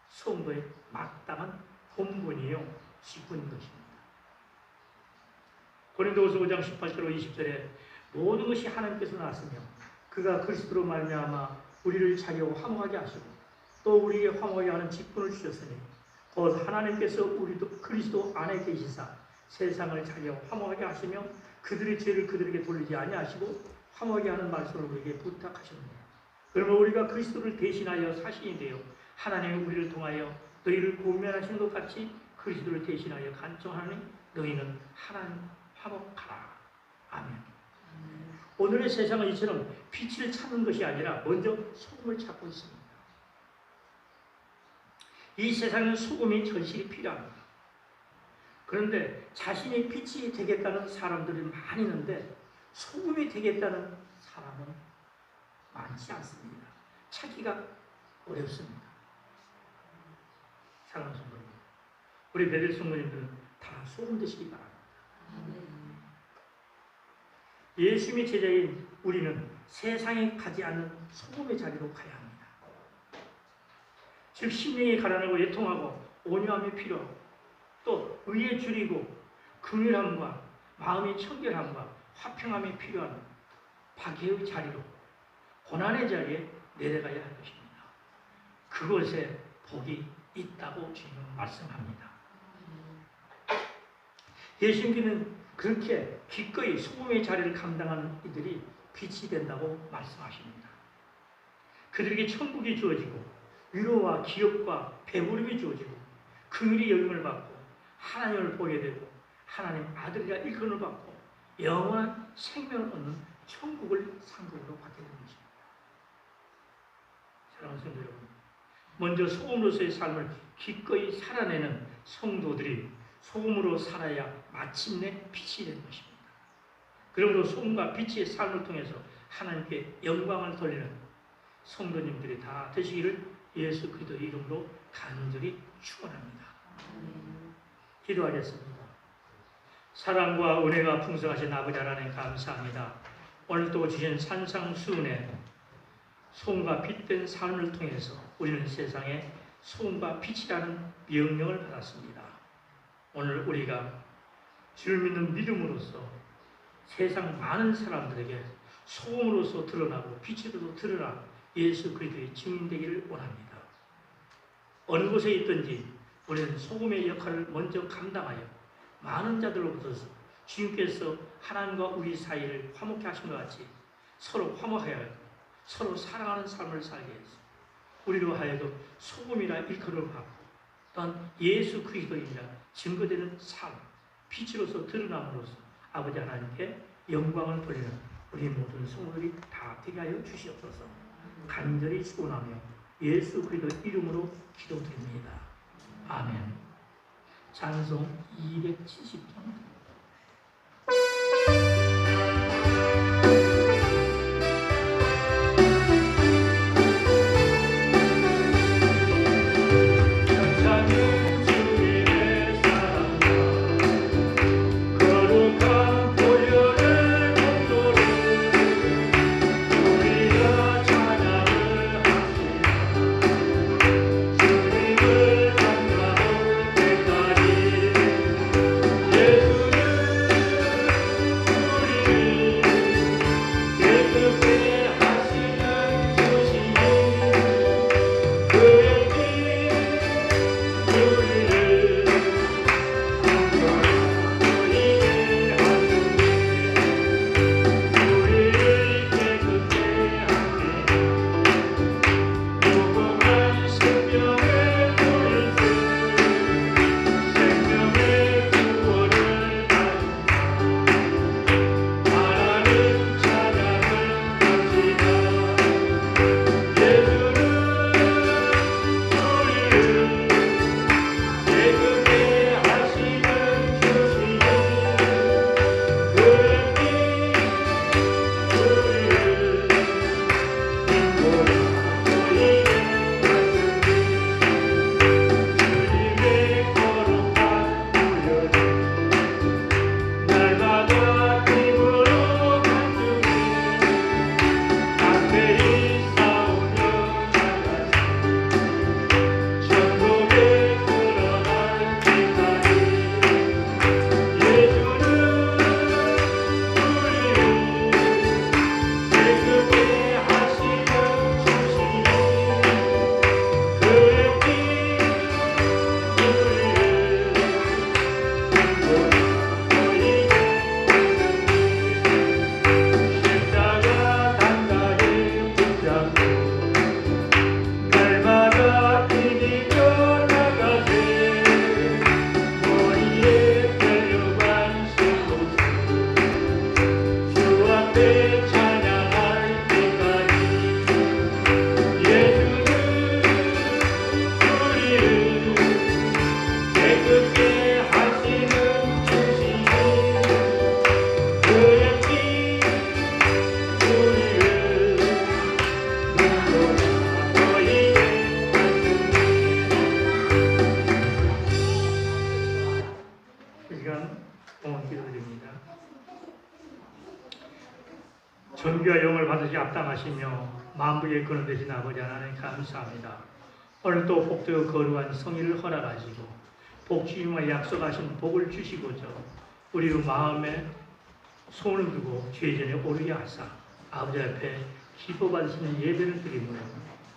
성도의 마땅한 본분이요 직분인 것입니다. 고린도후서 5장 18절로 20절에 모든 것이 하나님께서 나왔으며 그가 그리스도로 말미암아 우리를 자기와 화목하게 하시고 또 우리에게 화목하게 하는 직분을 주셨으니 곧 하나님께서 우리도 그리스도 안에 계시사 세상을 자기와 화목하게 하시며 그들의 죄를 그들에게 돌리지 아니하시고 화목하게 하는 말씀을 우리에게 부탁하셨느니라. 그러면 우리가 그리스도를 대신하여 사신이 되어 하나님이 우리를 통하여 너희를 권면하시는 것 같이 그리스도를 대신하여 간청하니 너희는 하나님 화목하라. 아멘. 오늘의 세상은 이처럼 빛을 찾는 것이 아니라 먼저 소금을 찾고 있습니다. 이 세상은 소금이 절실히 필요합니다. 그런데 자신이 빛이 되겠다는 사람들이 많이 있는데 소금이 되겠다는 사람은 많지 않습니다. 찾기가 어렵습니다. 사랑하는 성도님, 우리 베델 성도님들은 다 소금 되시기 바랍니다. 예수님의 제자인 우리는 세상에 가지 않는 소금의 자리로 가야 합니다. 즉 심령이 가난하고 애통하고 온유함이 필요하고 또 의에 줄이고 긍휼함과 마음의 청결함과 화평함이 필요한 박해의 자리로 고난의 자리에 내려가야 할 것입니다. 그것에 복이 있다고 주님은 말씀합니다. 예수님께는 그렇게 기꺼이 소금의 자리를 감당하는 이들이 빛이 된다고 말씀하십니다. 그들에게 천국이 주어지고 위로와 기업과 배부름이 주어지고 긍휼의 열림을 받고 하나님을 보게 되고 하나님 아들이라 일컬음을 받고 영원한 생명을 얻는 천국을 상급으로 받게 되는 것입니다. 사랑하는 성도 여러분, 먼저 소금으로서의 삶을 기꺼이 살아내는 성도들이 소금으로 살아야 마침내 빛이 되는 것입니다. 그러므로 소금과 빛의 삶을 통해서 하나님께 영광을 돌리는 성도님들이 다 되시기를 예수 그리스도의 이름으로 간절히 축원합니다. 기도하겠습니다. 사랑과 은혜가 풍성하신 아버지 하나님 감사합니다. 오늘 또 주신 산상수훈의 소금과 빛된 삶을 통해서 우리는 세상에 소금과 빛이라는 명령을 받았습니다. 오늘 우리가 주를 믿는 믿음으로써 세상 많은 사람들에게 소금으로서 드러나고 빛으로서 드러나 예수 그리스도의 증인되기를 원합니다. 어느 곳에 있든지 우리는 소금의 역할을 먼저 감당하여 많은 자들로부터 주님께서 하나님과 우리 사이를 화목케 하신 것 같이 서로 화목하여 서로 사랑하는 삶을 살게 해서 우리로 하여금 소금이라 일컬음을 받고 또한 예수 그리스도인이라 증거되는 삶, 빛으로서 드러남으로써 아버지 하나님께 영광을 돌리는 우리 모든 성도들이 다 되게 하여 주시옵소서. 간절히 축원하며 예수 그리스도 이름으로 기도드립니다. 아멘. 찬송 270장. 존귀와 영을 받으시 합당하시며 만부의 근원 되신 아버지 하나님 감사합니다. 오늘 또 복되고 거룩한 성의를 허락하시고 복주님과 약속하신 복을 주시고자 우리 마음에 손을 두고 죄전에 오르게 하사 아버지 앞에 기뻐 받으시는 예배를 드리므로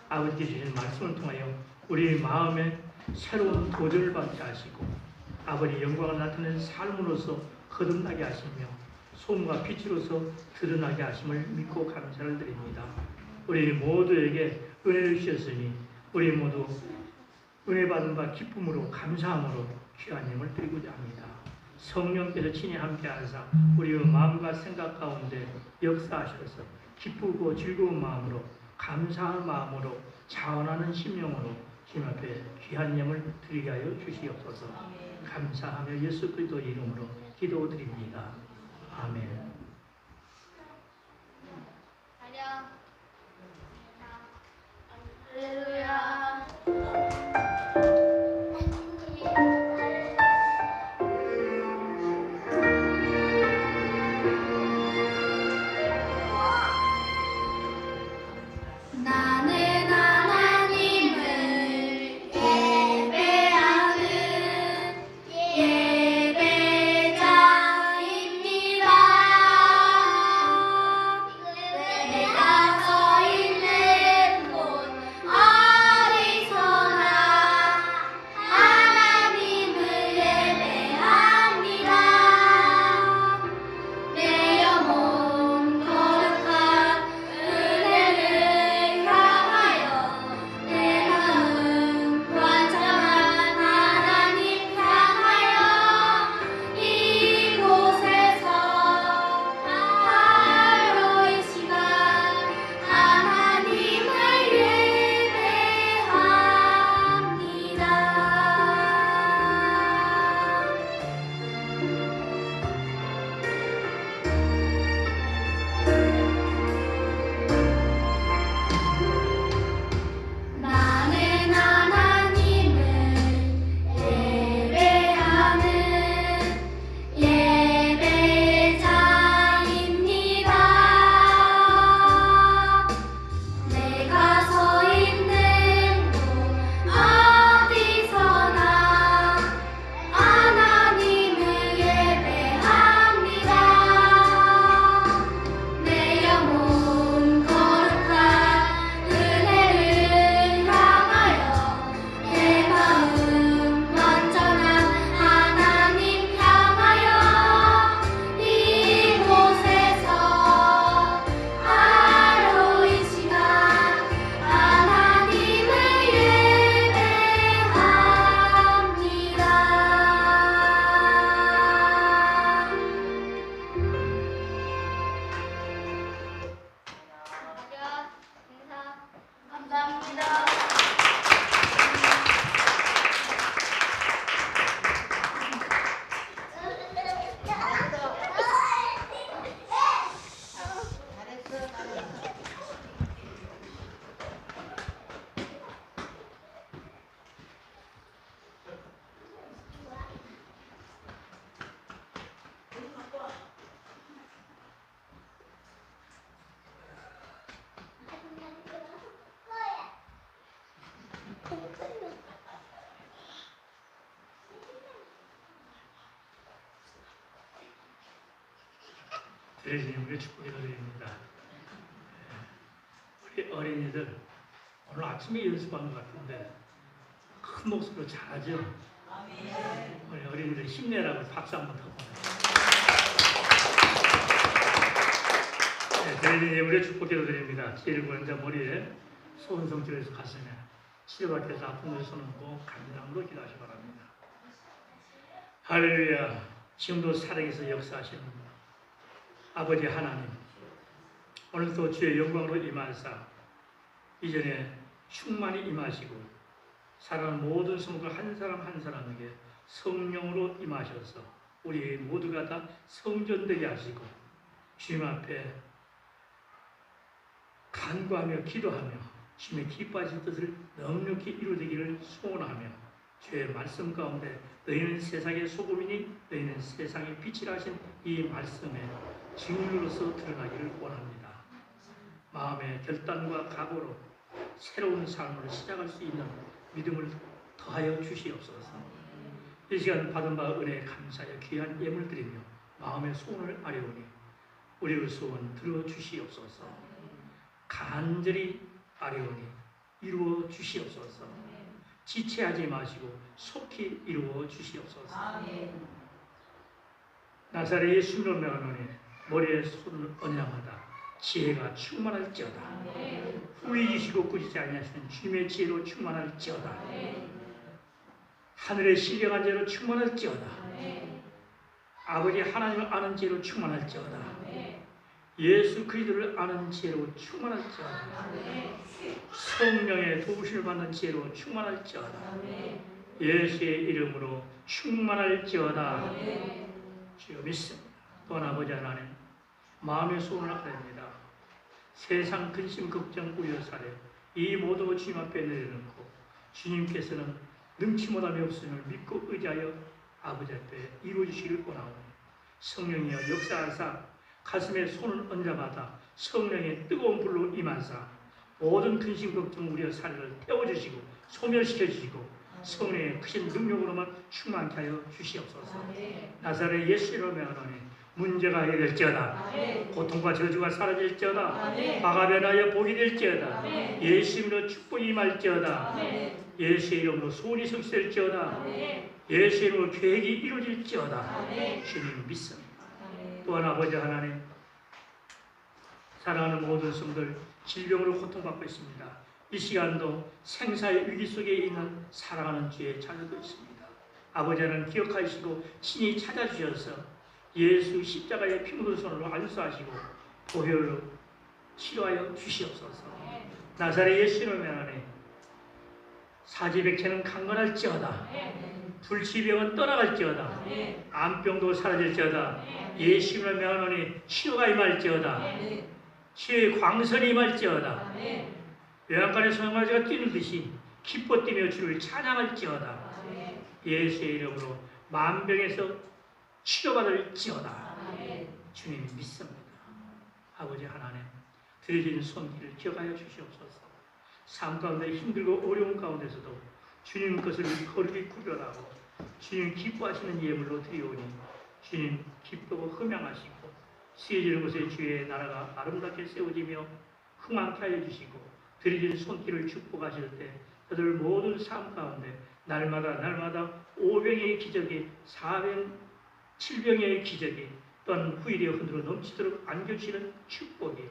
아버지께 주신 말씀을 통하여 우리 마음에 새로운 도전을 받게 하시고 아버지 영광을 나타내는 삶으로서 거듭나게 하시며 소금과 빛으로서 드러나게 하심을 믿고 감사를 드립니다. 우리 모두에게 은혜를 주셨으니 우리 모두 은혜 받은 바 기쁨으로 감사함으로 귀한 힘을 드리고자 합니다. 성령께서 친히 함께 하사 우리의 마음과 생각 가운데 역사하셔서 기쁘고 즐거운 마음으로 감사한 마음으로 자원하는 심령으로 주님 앞에 귀한 힘을 드리게 하여 주시옵소서. 감사하며 예수 그리스도 이름으로 기도드립니다. 아멘. 할렐루야. 드리님께 축복을 드립니다. 우리 어린이들 오늘 아침에 연습한 것 같은데 큰 목소리로 잘하죠? 우리 어린이들 힘내라고 박수 한번 더 보내주세요. 드리님께 축복을 드립니다. 제일 먼저 머리에 소원성질에서 가슴에 치료받기 위해서 아픈 것을 손얹고 간절함으로 기도하시기 바랍니다. 할렐루야. 지금도 살아계서 역사하시는 아버지 하나님, 오늘도 주의 영광으로 임하사 이전에 충만히 임하시고 사랑하는 모든 성도들 한 사람 한 사람에게 성령으로 임하셔서 우리 모두가 다 성전되게 하시고 주님 앞에 간구하며 기도하며 주님의 기뻐하신 뜻을 넉넉히 이루되기를 소원하며 주의 말씀 가운데 너희는 세상의 소금이니 너희는 세상의 빛이라 하신 이 말씀에 증인으로서 드러나기를 원합니다. 마음의 결단과 각오로 새로운 삶을 시작할 수 있는 믿음을 더하여 주시옵소서. 이 시간 받은 바 은혜에 감사하여 귀한 예물 드리며 마음의 소원을 아뢰오니 우리의 소원 들어주시옵소서. 간절히 아뢰오니 이루어 주시옵소서. 지체하지 마시고 속히 이루어 주시옵소서. 나사렛 예수님으로 명하노니 머리에 손을 얹냐마다 지혜가 충만할지어다. 후이지시고 꾸짖지 아니하시는 주님의 지혜로 충만할지어다. 하늘의 신령한 지혜로 충만할지어다. 아버지 하나님을 아는 지혜로 충만할지어다. 예수 그리스도를 아는 지혜로 충만할지어다. 성령의 도우심을 받는 지혜로 충만할지어다. 예수의 이름으로 충만할지어다. 주여 믿습니다. 또한 아버지 하나님 마음의 소원을 아뢰옵니다. 세상 근심 걱정 우려 사례 이 모두 주님 앞에 내려놓고 주님께서는 능치 못함이 없음을 믿고 의지하여 아버지 앞에 이루어주시길 원하오니 성령이여 역사하사 가슴에 손을 얹어받아 성령의 뜨거운 불로 임하사 모든 근심 걱정 우려 사례를 태워주시고 소멸시켜주시고 성령의 크신 능력으로만 충만케 하여 주시옵소서. 나사렛 예수로 명하노니 문제가 해결될지어다. 고통과 저주가 사라질지어다. 화가 변하여 복이 될지어다. 예수 이름으로 축복이 임할지어다. 예수 이름으로 소원이 성취될지어다. 예수 이름으로 계획이 이루어질지어다. 주님 믿습니다. 또한 아버지 하나님 사랑하는 모든 성들 질병으로 고통받고 있습니다. 이 시간도 생사의 위기 속에 있는 사랑하는 주의 자녀도 있습니다. 아버지 하나님 기억하시고 친히 찾아주셔서 예수 십자가의 피 묻은 손으로 안수하시고 보혈로 치료하여 주시옵소서. 나사렛 예수로 명하니 사지백체는 강건할지어다. 불치병은 떠나갈지어다. 암병도 사라질지어다. 예수로 명하니 치유가 임할지어다. 치유의 광선이 임할지어다. 외양간의 소용가지가 뛰는 듯이 기뻐 뛰며 주를 찬양할지어다. 예수의 이름으로 만병에서 치료받을지어다. 주님 믿습니다. 아버지 하나님 드려진 손길을 기억하여 주시옵소서. 삶 가운데 힘들고 어려운 가운데서도 주님 것을 거룩히 구별하고 주님 기뻐하시는 예물로 드리오니 주님 기쁘고 흠양하시고 쓰여지는 곳에 주의 나라가 아름답게 세워지며 흥황케 하여 주시고 드려진 손길을 축복하실 때 그들 모든 삶 가운데 날마다 오병의 기적이 7병의 기적이 또한 후일에 흔들어 넘치도록 안겨주시는 축복이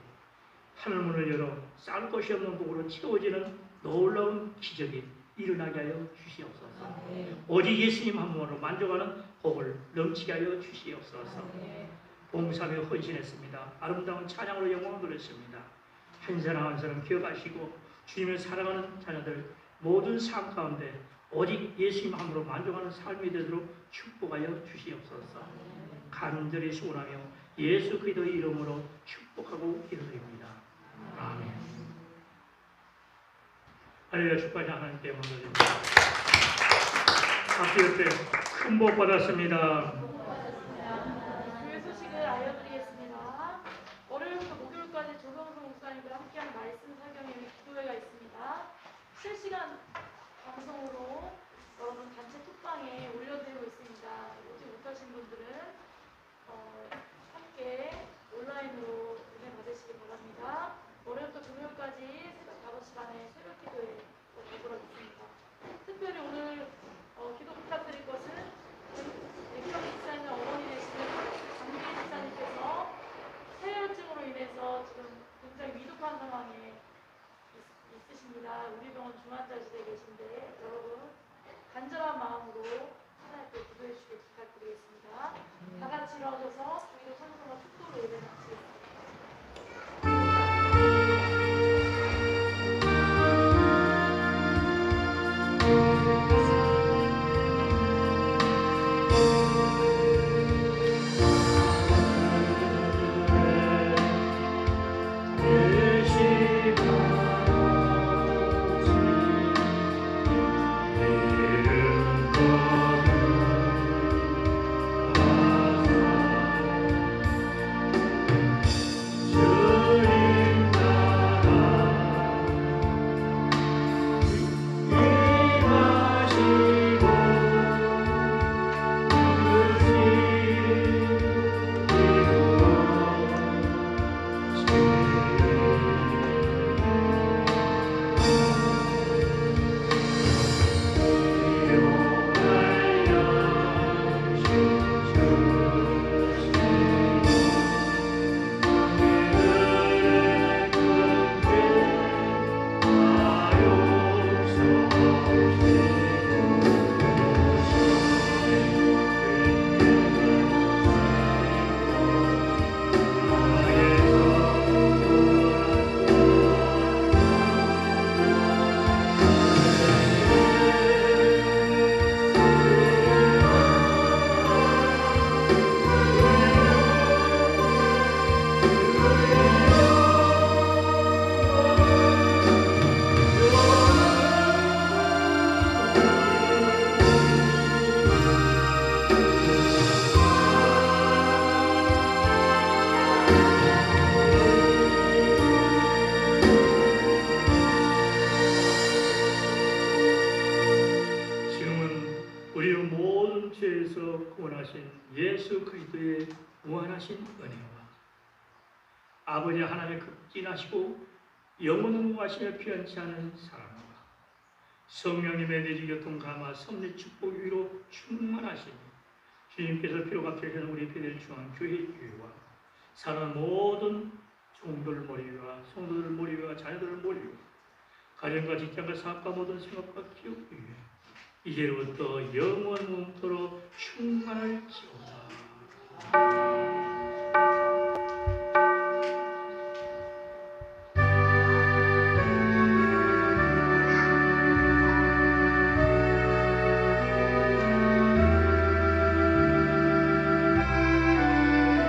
하늘문을 열어 쌀 것이 없는 복으로 채워지는 놀라운 기적이 일어나게 하여 주시옵소서. 오직 예수님 한 분으로 만족하는 복을 넘치게 하여 주시옵소서. 봉사하며 헌신했습니다. 아름다운 찬양으로 영광을 돌렸습니다. 한 사람 한 사람 기억하시고 주님을 사랑하는 자녀들 모든 삶 가운데 오직 예수님 한 분으로 만족하는 삶이 되도록 축복하여 주시옵소서. 간절히 소원하며 예수 그리스도의 이름으로 축복하고 기도드립니다. 아멘. 할렐루야. 축복하신 하나님께 영광을 드립니다. 앞뒤 옆에 큰 복 받았습니다. 교회 소식을 알려드리겠습니다. 월요일부터 목요일까지 조성성 목사님과 함께하는 말씀 설경의 기도회가 있습니다. 실시간 시간에 새벽 기도에 보도록 하겠습니다. 특별히 오늘 기도 부탁드릴 것은 백경 집사님 어머니 되시는 장기희 집사님께서 폐혈증으로 인해서 지금 굉장히 위독한 상황에 있으십니다. 우리 병원 중환자실에 계신데 여러분 간절한 마음으로 하나님께 기도해 주시길 부탁드리겠습니다. 다 같이 일어서서 저희도 찬송과 축도로 예배 마치겠습니다. 우리의 모든 죄에서 구원하신 예수 그리스도의 무한하신 은혜와 아버지 하나님의 극진하시고 영원한 무하시며 변치 않은 사랑과 성령님의 내주교통 감화 섭리 축복 위로 충만하시니 주님께서 필요가 필요한 우리 베델 중앙교회 교회와 사는 모든 종들 머리 위와 성도들 머리 위와 자녀들 머리 위와 가정과 직장과 사업과 모든 생업과 기업 위에 이제로부터 영원토록 충만할지어다.